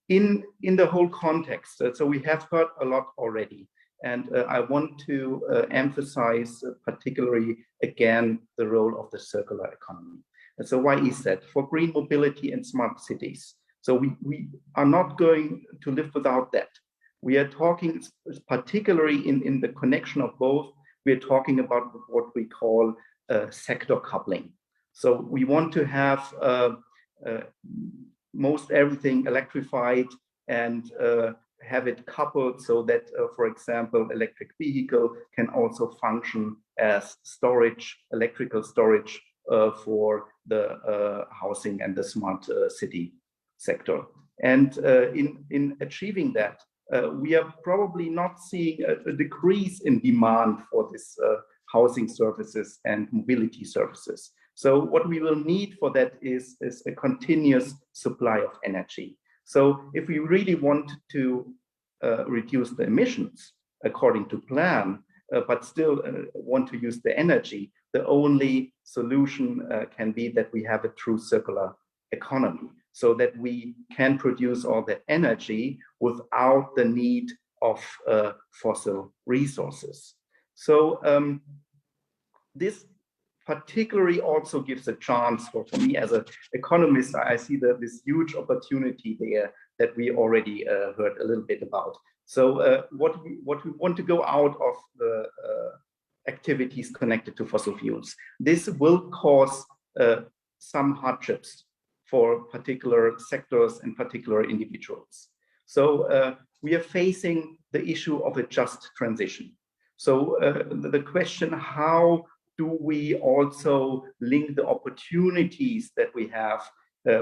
In the whole context, so we have heard a lot already, and I want to emphasize particularly again the role of the circular economy. And so why is that? For green mobility and smart cities. So we are not going to live without that. We are talking, particularly in the connection of both, we are talking about what we call sector coupling. So we want to have most everything electrified and have it coupled so that, for example, electric vehicle can also function as storage, electrical storage for the housing and the smart city sector. And in achieving that, we are probably not seeing a decrease in demand for this housing services and mobility services. So what we will need for that is a continuous supply of energy. So if we really want to reduce the emissions according to plan, but still want to use the energy, the only solution can be that we have a true circular economy, so that we can produce all the energy without the need of fossil resources. So this particularly also gives a chance for me as an economist. I see this huge opportunity there that we already heard a little bit about. So what we want to go out of the activities connected to fossil fuels. This will cause some hardships for particular sectors and particular individuals. So we are facing the issue of a just transition. So the question, how do we also link the opportunities that we have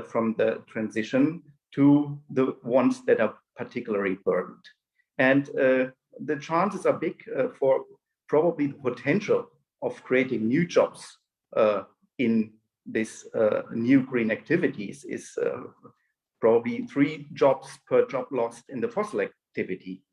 from the transition to the ones that are particularly burdened? And the chances are big for probably the potential of creating new jobs in this new green activities is probably 3 jobs per job lost in the fossil activity,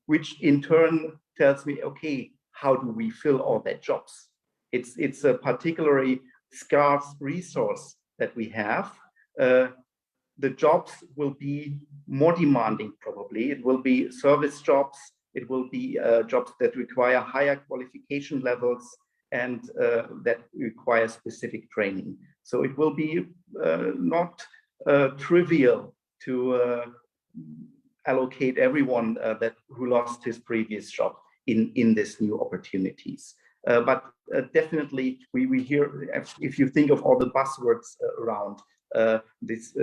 which in turn tells me, okay, how do we fill all that jobs? It's a particularly scarce resource that we have. The jobs will be more demanding probably. It will be service jobs. It will be jobs that require higher qualification levels and that require specific training. So it will be not trivial to allocate everyone who lost his previous job in this new opportunities. But definitely we hear, if you think of all the buzzwords around this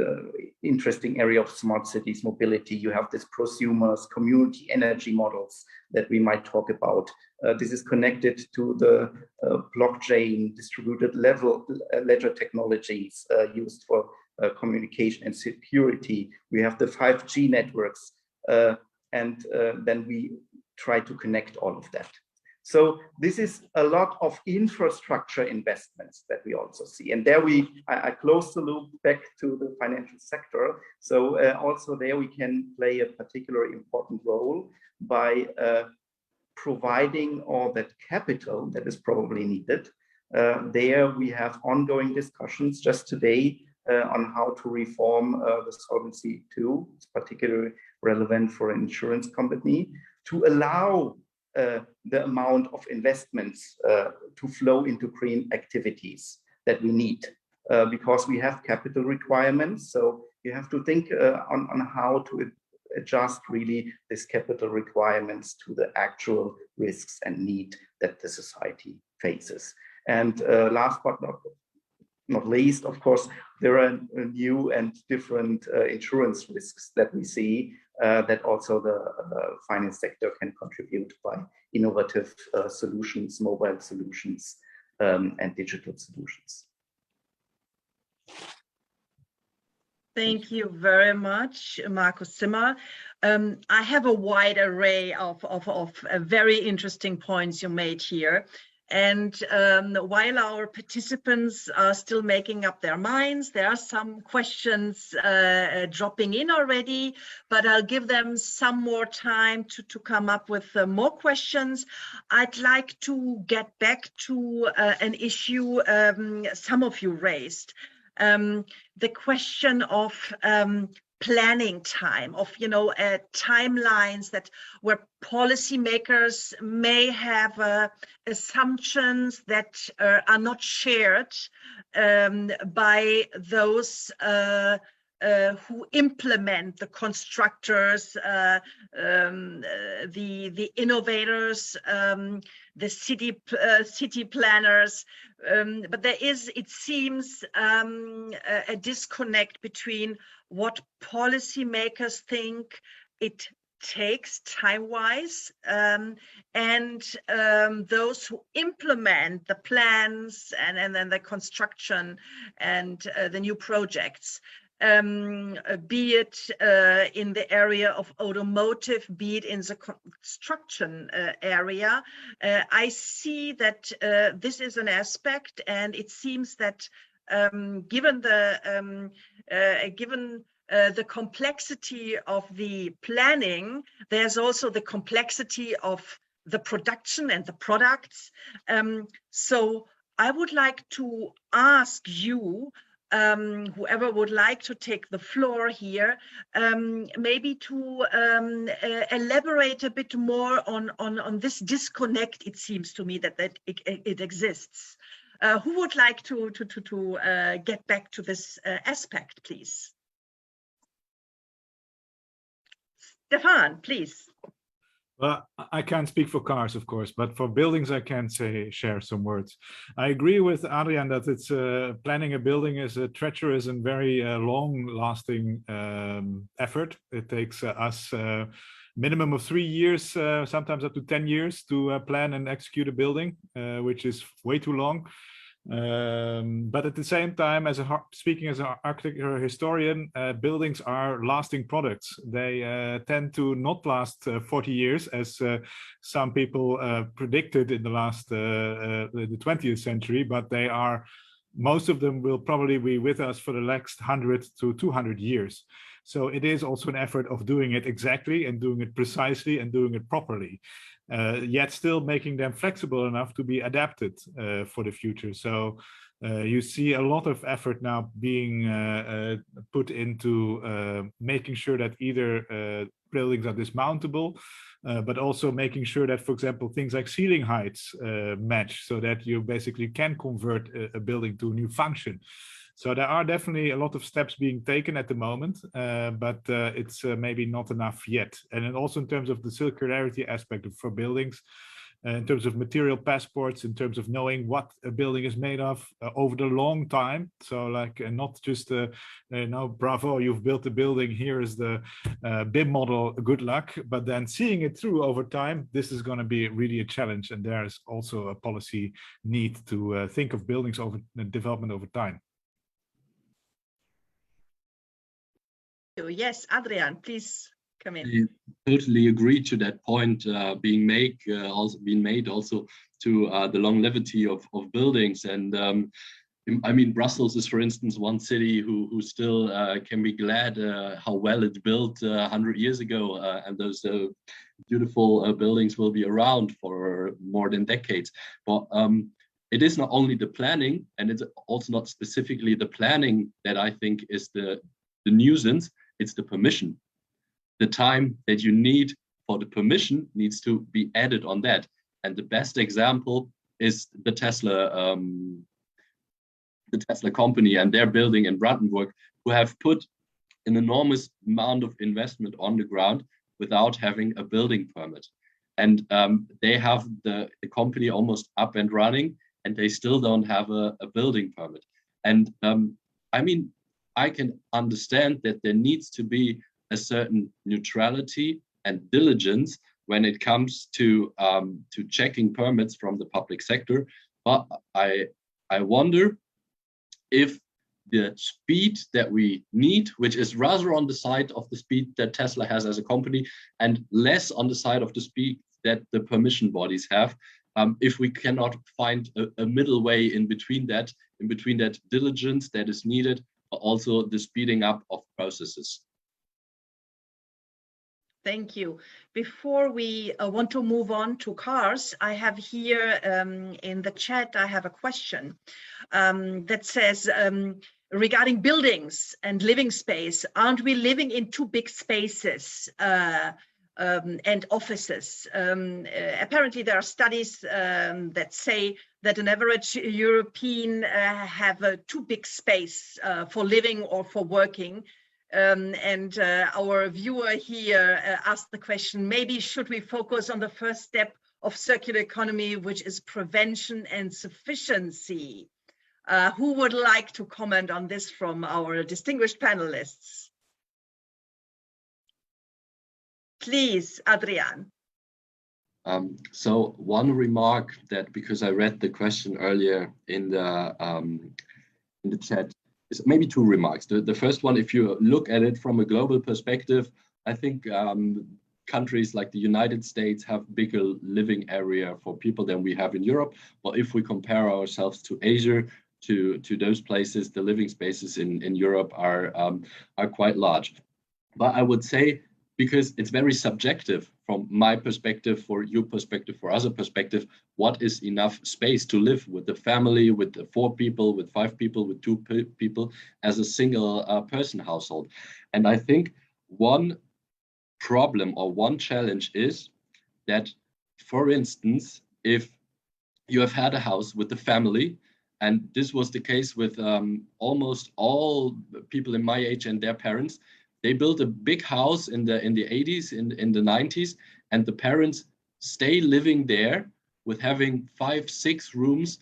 interesting area of smart cities, mobility, you have this prosumers, community energy models that we might talk about. This is connected to the blockchain, distributed ledger technologies used for communication and security. We have the 5G networks, and then we try to connect all of that. So this is a lot of infrastructure investments that we also see. And there I close the loop back to the financial sector. So also there we can play a particularly important role by providing all that capital that is probably needed. There we have ongoing discussions just today on how to reform the Solvency II. It's particularly relevant for an insurance company to allow the amount of investments to flow into green activities that we need, because we have capital requirements. So you have to think on how to adjust really these capital requirements to the actual risks and need that the society faces. And last but not least, of course, there are new and different insurance risks that we see that also the finance sector can contribute by innovative solutions, mobile solutions, and digital solutions. Thank you very much, Markus Zimmer. I have a wide array of very interesting points you made here. And while our participants are still making up their minds, there are some questions dropping in already, but I'll give them some more time to come up with more questions. I'd like to get back to an issue some of you raised. The question of planning time, of timelines that where policymakers may have assumptions that are not shared by those who implement, the constructors, the innovators, the city planners. But there is, it seems, a disconnect between what policymakers think it takes time-wise and those who implement the plans and then the construction and the new projects. Be it in the area of automotive, be it in the construction area. I see that this is an aspect, and it seems that given the complexity of the planning, there's also the complexity of the production and the products. So I would like to ask you, whoever would like to take the floor here, maybe to elaborate a bit more on this disconnect. It seems to me that it exists. Who would like to get back to this aspect, please? Stefan, please. Well, I can't speak for cars, of course, but for buildings, I can share some words. I agree with Adrian that it's planning a building is a treacherous and very long-lasting effort. It takes us minimum of 3 years, sometimes up to 10 years to plan and execute a building, which is way too long. But at the same time, speaking as an architecture historian, buildings are lasting products. They tend to not last 40 years, as some people predicted in the 20th century, but most of them will probably be with us for the next 100 to 200 years. So it is also an effort of doing it exactly and doing it precisely and doing it properly. Yet still making them flexible enough to be adapted for the future. So you see a lot of effort now being put into making sure that either buildings are dismountable, but also making sure that, for example, things like ceiling heights match, so that you basically can convert a building to a new function. So there are definitely a lot of steps being taken at the moment, but it's maybe not enough yet. And then also in terms of the circularity aspect for buildings, in terms of material passports, in terms of knowing what a building is made of over the long time. So like not just, bravo, you've built a building, here is the BIM model, good luck. But then seeing it through over time, this is going to be really a challenge. And there is also a policy need to think of buildings over development over time. Yes, Adrian, please come in. I totally agree to that point being made also to the longevity of buildings. And I mean, Brussels is, for instance, one city who still can be glad how well it built 100 years ago, and those beautiful buildings will be around for more than decades. But it is not only the planning, and it's also not specifically the planning that I think is the nuisance. It's the permission. The time that you need for the permission needs to be added on that. And the best example is the Tesla company and their building in Brandenburg, who have put an enormous amount of investment on the ground without having a building permit. And they have the company almost up and running, and they still don't have a building permit. And I mean, I can understand that there needs to be a certain neutrality and diligence when it comes to checking permits from the public sector. But I wonder if the speed that we need, which is rather on the side of the speed that Tesla has as a company and less on the side of the speed that the permission bodies have, if we cannot find a middle way in between that diligence that is needed, also the speeding up of processes. Thank you. Before we want to move on to cars, I have here in the chat, I have a question that says, regarding buildings and living space, aren't we living in too big spaces and offices? Apparently there are studies that say that an average European have a too big space for living or for working. and our viewer here asked the question, maybe should we focus on the first step of circular economy, which is prevention and sufficiency? Who would like to comment on this from our distinguished panelists? Please, Adrian. So one remark that, because I read the question earlier in the chat, is maybe two remarks. The first one, if you look at it from a global perspective, I think countries like the United States have bigger living area for people than we have in Europe. But if we compare ourselves to Asia, to those places, the living spaces in Europe are quite large. But I would say, because it's very subjective from my perspective, for your perspective, for other perspective, what is enough space to live with the family, with the 4 people, with 5 people, with 2 people as a single person household. And I think one problem or one challenge is that, for instance, if you have had a house with the family, and this was the case with almost all people in my age and their parents, they built a big house in the 80s, in the 90s, and the parents stay living there with having 5, 6 rooms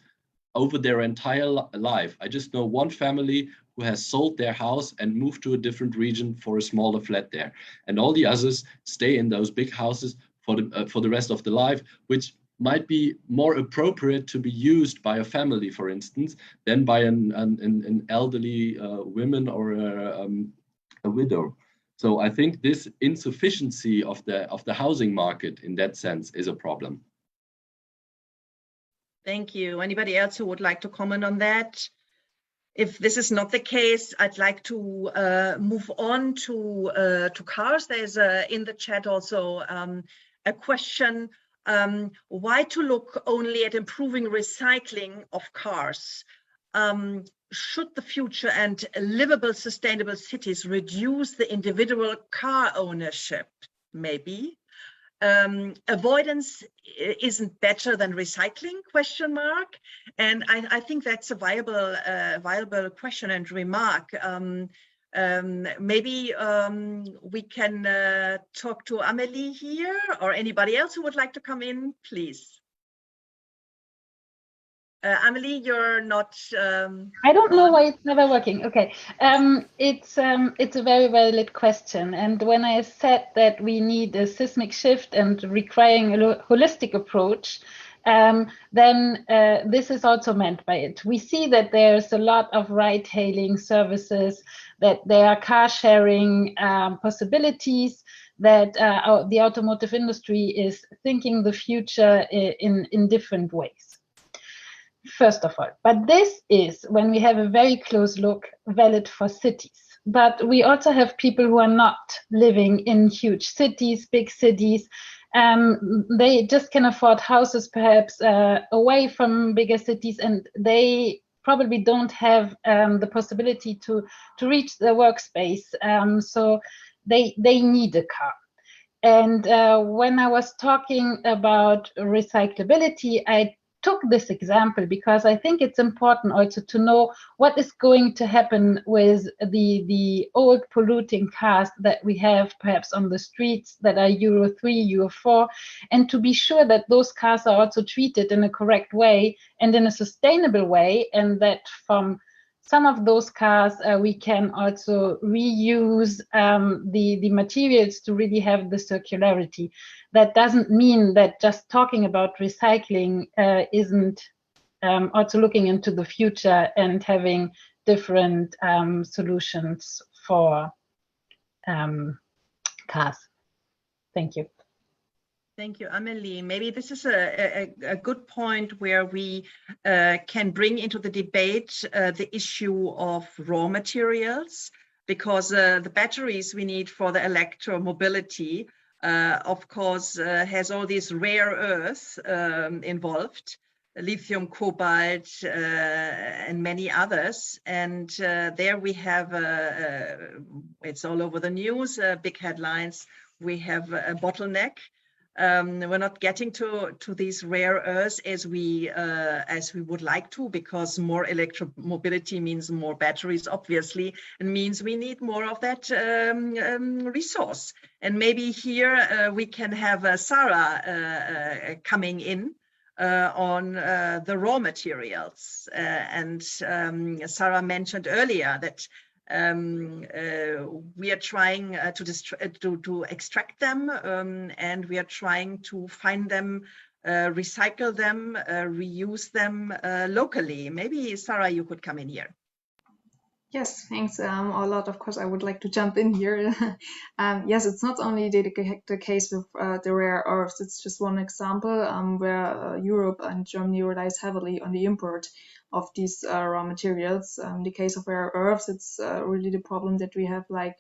over their entire life. I just know one family who has sold their house and moved to a different region for a smaller flat there, and all the others stay in those big houses for the rest of the life, which might be more appropriate to be used by a family, for instance, than by an elderly woman or a widow. So I think this insufficiency of the housing market in that sense is a problem. Thank you. Anybody else who would like to comment on that? If this is not the case, I'd like to move on to cars. There's in the chat also a question, why to look only at improving recycling of cars? Should the future and livable, sustainable cities reduce the individual car ownership? Maybe. Avoidance isn't better than recycling, question mark. And I think that's a viable question and remark. Maybe we can talk to Amelie here, or anybody else who would like to come in, please. Amelie, you're not. I don't know why it's never working. Okay, it's a very valid question. And when I said that we need a seismic shift and requiring a holistic approach, then this is also meant by it. We see that there's a lot of ride-hailing services, that there are car sharing possibilities, that the automotive industry is thinking the future in different ways. First of all, but this is, when we have a very close look, valid for cities. But we also have people who are not living in huge cities, big cities. They just can afford houses perhaps away from bigger cities, and they probably don't have the possibility to reach their workspace. So they need a car. And when I was talking about recyclability, I took this example because I think it's important also to know what is going to happen with the old polluting cars that we have perhaps on the streets that are Euro 3, Euro 4, and to be sure that those cars are also treated in a correct way and in a sustainable way, and that from some of those cars we can also reuse the materials to really have the circularity. That doesn't mean that just talking about recycling isn't also looking into the future and having different solutions for cars. Thank you. Thank you, Amelie. Maybe this is a good point where we can bring into the debate the issue of raw materials, because the batteries we need for the electromobility, of course, has all these rare earths involved, lithium, cobalt, and many others. And there we have, it's all over the news, big headlines. We have a bottleneck. we're not getting to these rare earths as we would like to, because more electromobility means more batteries, obviously, and means we need more of that resource. And maybe here we can have Sarah coming in on the raw materials. And Sarah mentioned earlier that we are trying to extract them, and we are trying to find them, recycle them, reuse them locally. Maybe Sarah, you could come in here. Yes, thanks a lot. Of course, I would like to jump in here. Yes, it's not only the case with the rare earths. It's just one example where Europe and Germany relies heavily on the import of these raw materials. In the case of rare earths, it's really the problem that we have like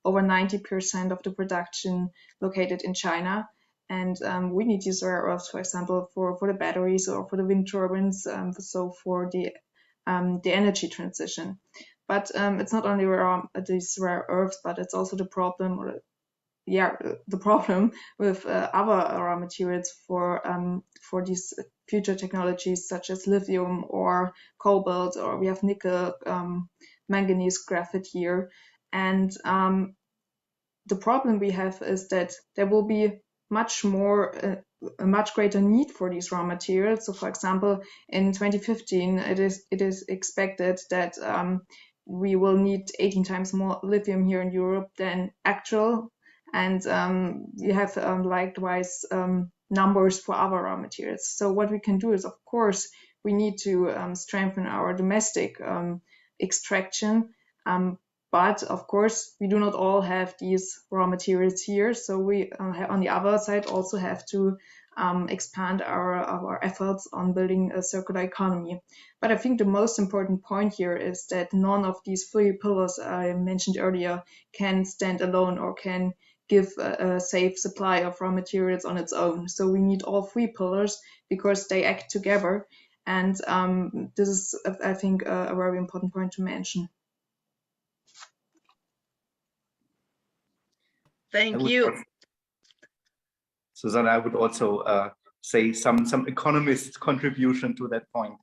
over 90% of the production located in China. And we need these rare earths, for example, for the batteries or for the wind turbines, so for the energy transition. But it's not only these rare earths, but it's also the problem, the problem with other raw materials for these future technologies such as lithium or cobalt, or we have nickel, manganese, graphite here. And the problem we have is that there will be a much greater need for these raw materials. So, for example, in 2015, it is expected that we will need 18 times more lithium here in Europe than actual. And you have likewise numbers for other raw materials. So what we can do is, of course, we need to strengthen our domestic extraction. But of course, we do not all have these raw materials here. So we, on the other side, also have to expand our efforts on building a circular economy. But I think the most important point here is that none of these three pillars I mentioned earlier can stand alone or can give a safe supply of raw materials on its own. So we need all three pillars because they act together. And this is, I think, a very important point to mention. Thank you. Susanna, I would also say some economist contribution to that point,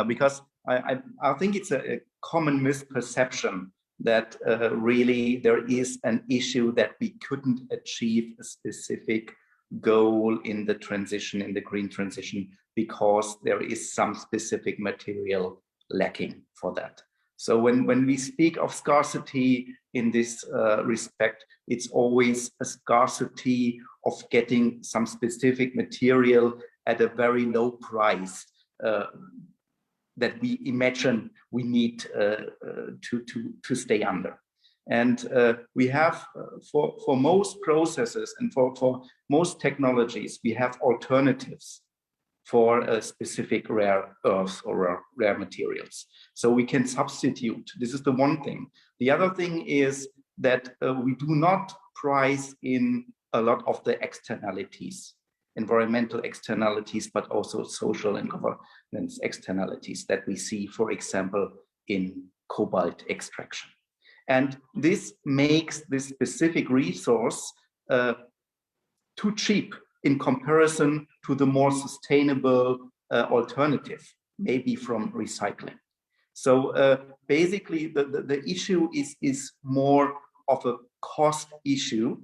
because I think it's a common misperception that really there is an issue that we couldn't achieve a specific goal in the transition, in the green transition, because there is some specific material lacking for that. So when we speak of scarcity in this respect, it's always a scarcity of getting some specific material at a very low price that we imagine we need to stay under. And we have, for most processes and for most technologies, we have alternatives for a specific rare earths or rare materials. So we can substitute. This is the one thing. The other thing is that we do not price in a lot of the externalities, environmental externalities, but also social and governance externalities that we see, for example, in cobalt extraction. And this makes this specific resource too cheap in comparison to the more sustainable alternative, maybe from recycling. So basically, the issue is more of a cost issue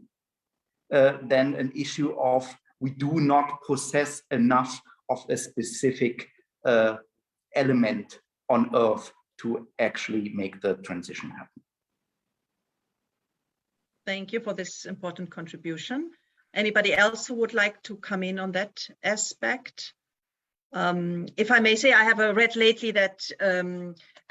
than an issue of we do not possess enough of a specific element on Earth to actually make the transition happen. Thank you for this important contribution. Anybody else who would like to come in on that aspect? If I may say, I have read lately that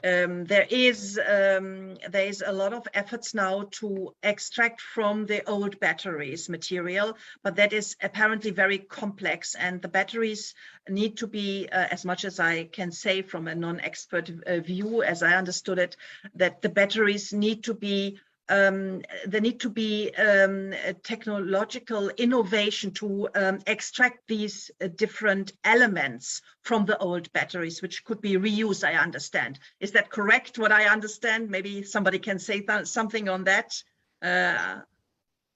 there is a lot of efforts now to extract from the old batteries material, but that is apparently very complex, and the batteries need to be, as much as I can say from a non-expert view, as I understood it, that the batteries need to be there need to be a technological innovation to extract these different elements from the old batteries, which could be reused, I understand. Is that correct, what I understand? Maybe somebody can say something on that.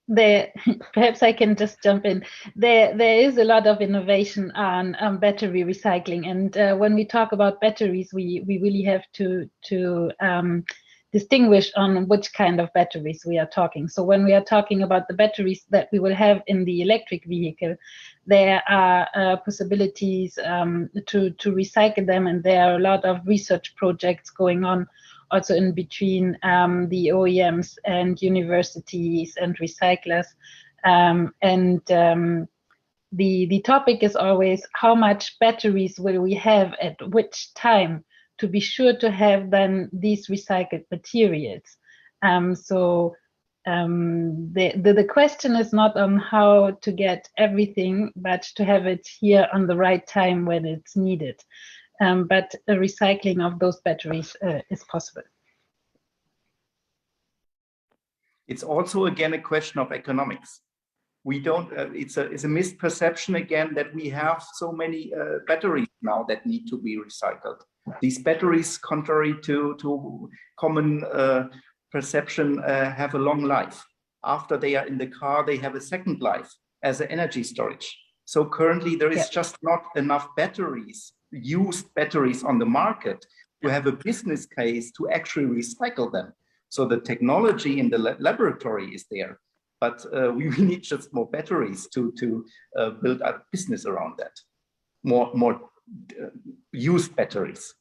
there, perhaps I can just jump in. There is a lot of innovation on battery recycling, and when we talk about batteries, we really have to distinguish on which kind of batteries we are talking. So when we are talking about the batteries that we will have in the electric vehicle, there are possibilities to recycle them, and there are a lot of research projects going on also in between the OEMs and universities and recyclers. The topic is always how much batteries will we have at which time to be sure to have then these recycled materials. The question is not on how to get everything, but to have it here on the right time when it's needed. But a recycling of those batteries is possible. It's also again a question of economics. We don't. It's a misperception again that we have so many batteries now that need to be recycled. These batteries, contrary to common perception, have a long life. After they are in the car, they have a second life as an energy storage. So currently there is just not enough batteries, used batteries on the market to have a business case to actually recycle them. So the technology in the laboratory is there, but we need just more batteries to build a business around that. More used batteries.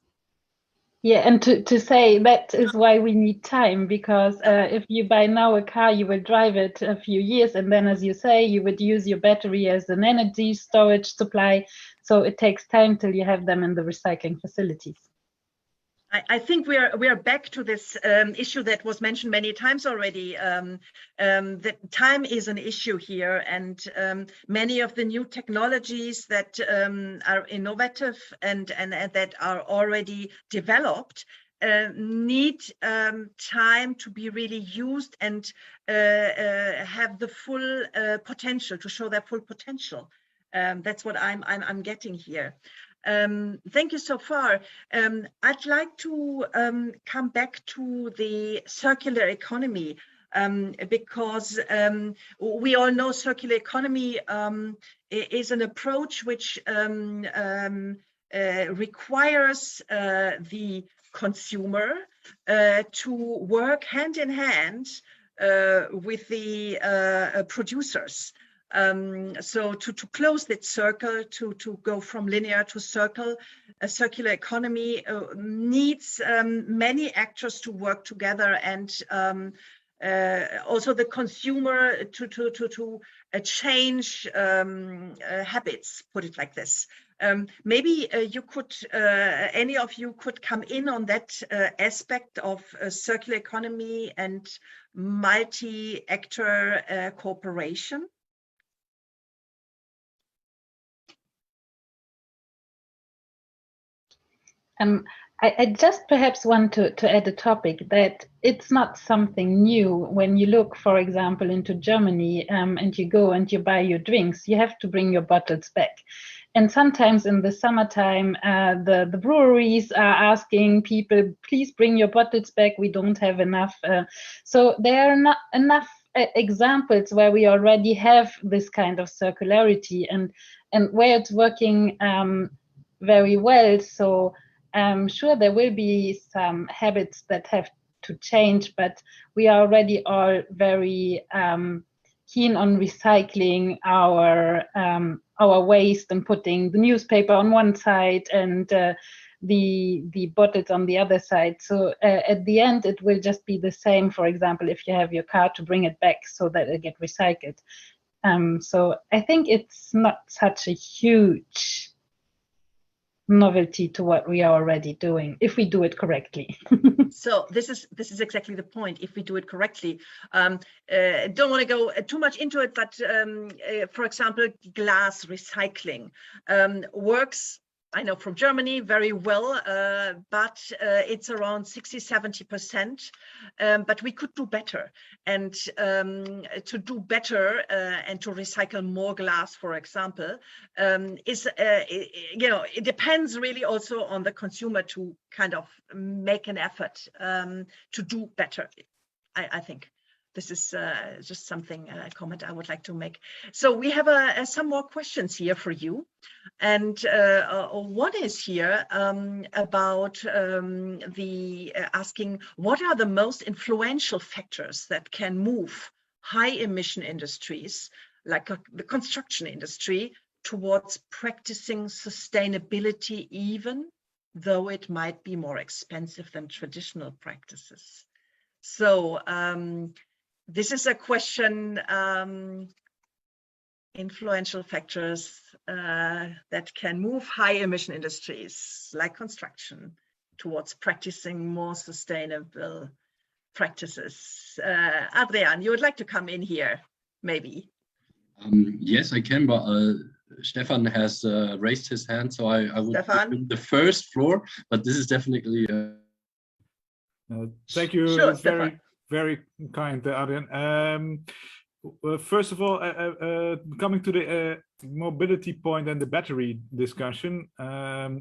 Yeah, and to say that is why we need time, because if you buy now a car, you will drive it a few years, and then, as you say, you would use your battery as an energy storage supply. So it takes time till you have them in the recycling facilities. I think we are back to this issue that was mentioned many times already. That time is an issue here, and many of the new technologies that are innovative and that are already developed need time to be really used and have the full potential, to show their full potential. That's what I'm getting here. Thank you so far. I'd like to come back to the circular economy because we all know circular economy is an approach which requires the consumer to work hand in hand with the producers. So to close that circle, to go from linear to circle, a circular economy needs many actors to work together, and also the consumer to change habits, put it like this. Maybe you could, any of you could come in on that aspect of circular economy and multi-actor cooperation. I just perhaps want to add a topic that it's not something new. When you look, for example, into Germany and you go and you buy your drinks, you have to bring your bottles back. And sometimes in the summertime, the breweries are asking people, please bring your bottles back. We don't have enough. So there are not enough examples where we already have this kind of circularity and where it's working very well. So sure, there will be some habits that have to change, but we are already all very keen on recycling our waste and putting the newspaper on one side and the bottles on the other side. So at the end, it will just be the same. For example, if you have your car, to bring it back so that it gets recycled. So I think it's not such a huge novelty to what we are already doing if we do it correctly. So this is exactly the point. If we do it correctly, don't want to go too much into it, but for example, glass recycling works, I know from Germany, very well, but it's around 60–70%. But we could do better, and to do better and to recycle more glass, for example, is it depends really also on the consumer to kind of make an effort to do better. I think This is just something, a comment I would like to make. So we have some more questions here for you. And one is here about asking, what are the most influential factors that can move high emission industries, like the construction industry, towards practicing sustainability, even though it might be more expensive than traditional practices? So this is a question, influential factors that can move high emission industries like construction towards practicing more sustainable practices. Adrian, you would like to come in here, maybe? Yes, I can, but Stefan has raised his hand, so I would give him the first floor, but this is definitely... Thank you. Sure, It's very kind, Adrian. First of all, coming to the mobility point and the battery discussion,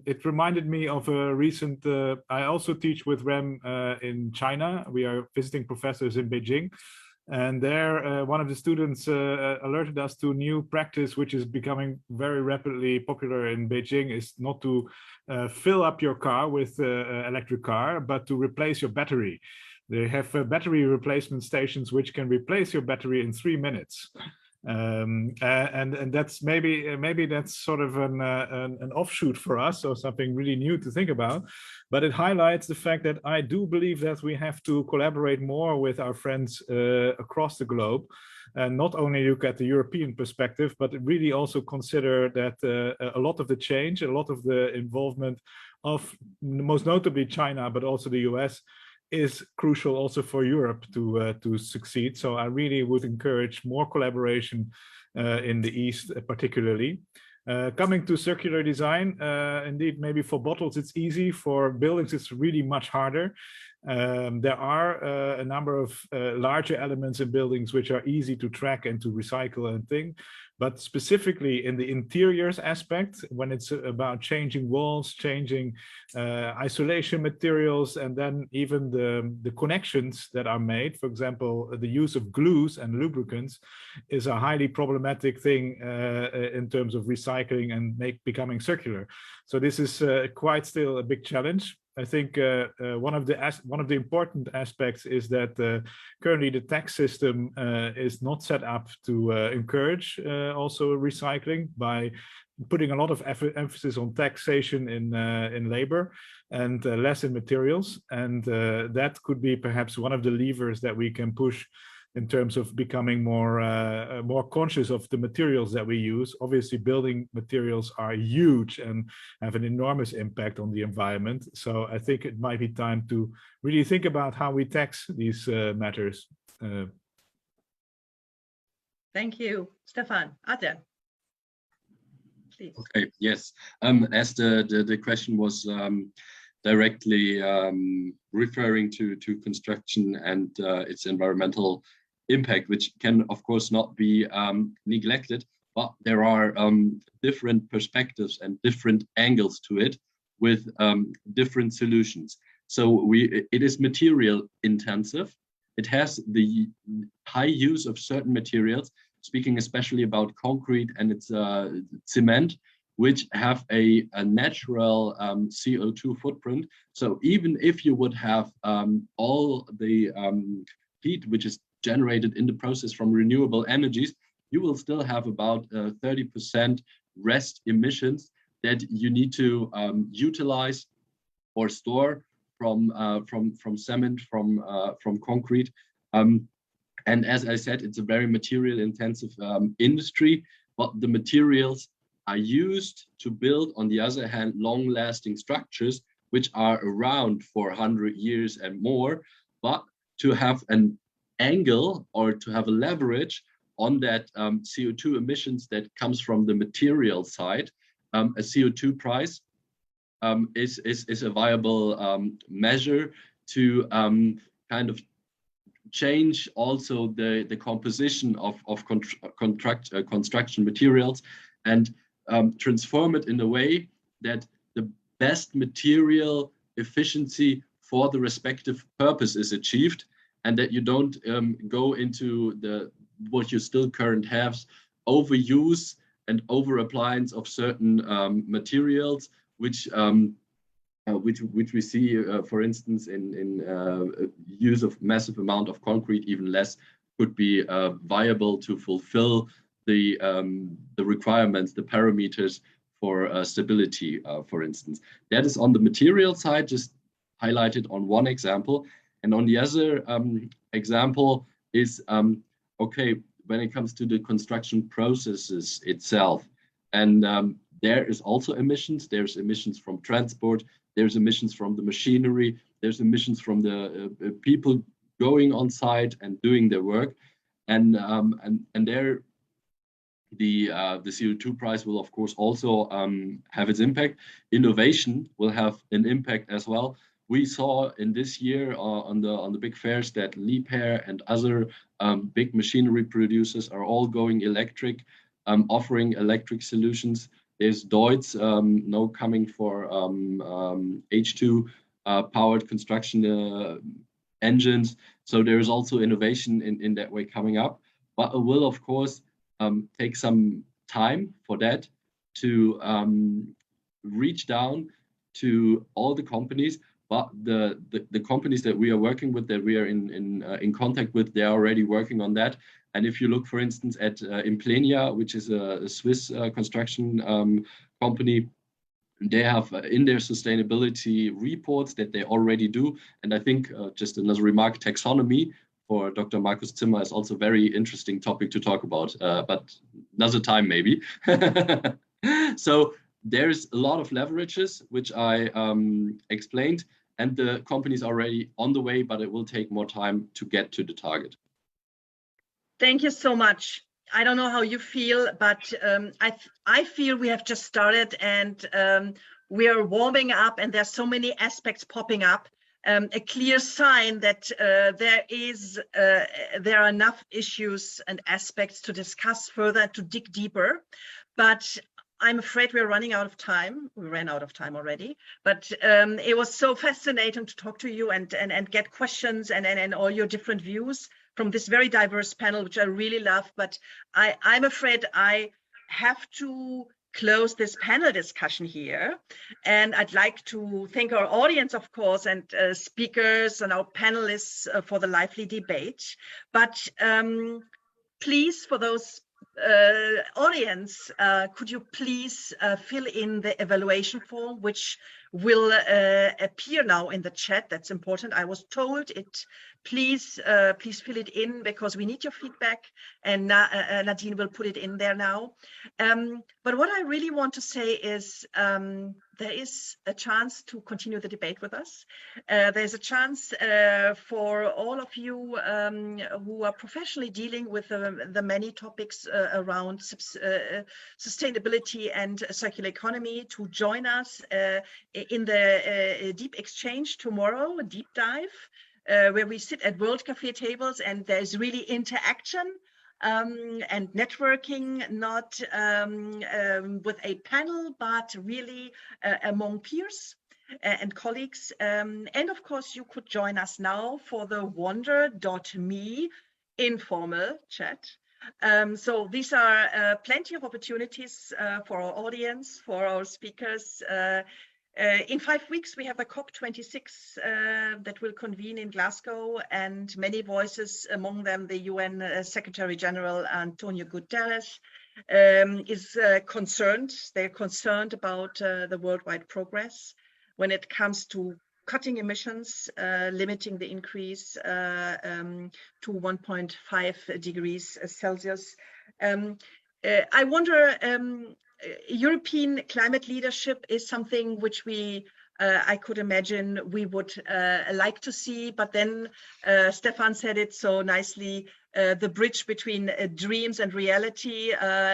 it reminded me of a recent, I also teach with REM in China. We are visiting professors in Beijing. And there, one of the students alerted us to a new practice, which is becoming very rapidly popular in Beijing, is not to fill up your car with electric car, but to replace your battery. They have battery replacement stations which can replace your battery in 3 minutes. And that's maybe that's sort of an offshoot for us, or something really new to think about. But it highlights the fact that I do believe that we have to collaborate more with our friends across the globe, and not only look at the European perspective, but really also consider that a lot of the change, a lot of the involvement of most notably China, but also the US, is crucial also for Europe to succeed. So I really would encourage more collaboration in the East, particularly. Coming to circular design, indeed, maybe for bottles it's easy, for buildings it's really much harder. There are a number of larger elements in buildings which are easy to track and to recycle and think. But specifically in the interiors aspect, when it's about changing walls, changing isolation materials, and then even the connections that are made, for example, the use of glues and lubricants is a highly problematic thing in terms of recycling and becoming circular. So this is quite still a big challenge. I think one of the important aspects is that currently the tax system is not set up to encourage also recycling, by putting a lot of emphasis on taxation in labor and less in materials. And that could be perhaps one of the levers that we can push in terms of becoming more conscious of the materials that we use. Obviously, building materials are huge and have an enormous impact on the environment. So I think it might be time to really think about how we tax these matters. Thank you, Stefan. Adrian, please. Okay, yes. As the question was directly referring to construction and its environmental impact, which can of course not be neglected, but there are different perspectives and different angles to it with different solutions. So it is material intensive. It has the high use of certain materials, speaking especially about concrete and its cement, which have a natural CO2 footprint. So even if you would have all the heat which is generated in the process from renewable energies, you will still have about 30% rest emissions that you need to utilize or store from cement, from concrete. And as I said, it's a very material intensive industry, but the materials are used to build, on the other hand, long-lasting structures, which are around for 100 years and more. But to have an angle or to have a leverage on that CO2 emissions that comes from the material side, a CO2 price is a viable measure to kind of change also the composition of construction materials and transform it in a way that the best material efficiency for the respective purpose is achieved. and that you don't go into what you still currently have, overuse and over appliance of certain materials, which we see, for instance, in use of massive amount of concrete, even less could be viable to fulfill the requirements, the parameters for stability, for instance. That is on the material side, just highlighted on one example. And on the other example is, okay, when it comes to the construction processes itself, and there is also emissions. There's emissions from transport, there's emissions from the machinery, there's emissions from the people going on site and doing their work. And there, the CO2 price will of course also have its impact. Innovation will have an impact as well. We saw in this year on the big fairs that Liebherr and other big machinery producers are all going electric, offering electric solutions. There's Deutz now coming for H2 powered construction engines. So there is also innovation in that way coming up. But it will of course take some time for that to reach down to all the companies. But the companies that we are working with, that we are in contact with, they are already working on that. And if you look, for instance, at Implenia, which is a Swiss construction company, they have in their sustainability reports that they already do. And I think just another remark, taxonomy for Dr. Markus Zimmer is also a very interesting topic to talk about, but another time maybe. So there's a lot of leverages, which I explained, and the companies are already on the way, but it will take more time to get to the target. Thank you so much. I don't know how you feel, but I feel we have just started, and we are warming up, and there's so many aspects popping up. A clear sign that there are enough issues and aspects to discuss further, to dig deeper. But I'm afraid we're running out of time. We ran out of time already, but it was so fascinating to talk to you and get questions and all your different views from this very diverse panel, which I really love. But I'm afraid I have to close this panel discussion here. And I'd like to thank our audience, of course, and speakers and our panelists for the lively debate. But please, for those audience, could you please fill in the evaluation form, which will appear now in the chat? That's important. I was told it. Please fill it in, because we need your feedback, and Nadine will put it in there now. But what I really want to say is there is a chance to continue the debate with us. There's a chance for all of you who are professionally dealing with the many topics around sustainability and circular economy to join us in the deep exchange tomorrow, a deep dive, where we sit at World Cafe tables, and there's really interaction and networking, not with a panel, but really among peers and colleagues. And of course, you could join us now for the wonder.me informal chat. So these are plenty of opportunities for our audience, for our speakers. In 5 weeks, we have a COP26 that will convene in Glasgow, and many voices, among them the UN Secretary General Antonio Guterres, is concerned. They're concerned about the worldwide progress when it comes to cutting emissions, limiting the increase to 1.5 degrees Celsius. I wonder, European climate leadership is something which I could imagine we would like to see, but then Stefan said it so nicely, the bridge between dreams and reality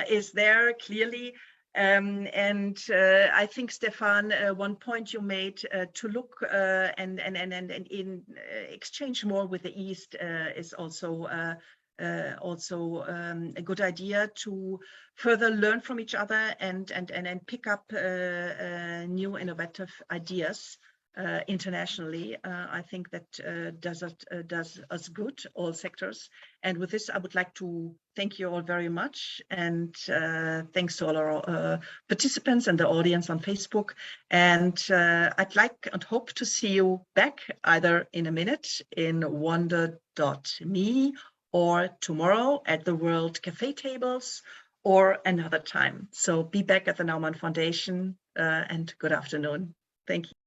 is there clearly. And I think, Stefan, one point you made to look and in exchange more with the East is also a good idea to further learn from each other and pick up new innovative ideas internationally. I think that does us good, all sectors. And with this, I would like to thank you all very much, and thanks to all our participants and the audience on Facebook. And I'd like and hope to see you back either in a minute in wonder.me or tomorrow at the World Cafe tables or another time. So be back at the Naumann Foundation, and good afternoon. Thank you.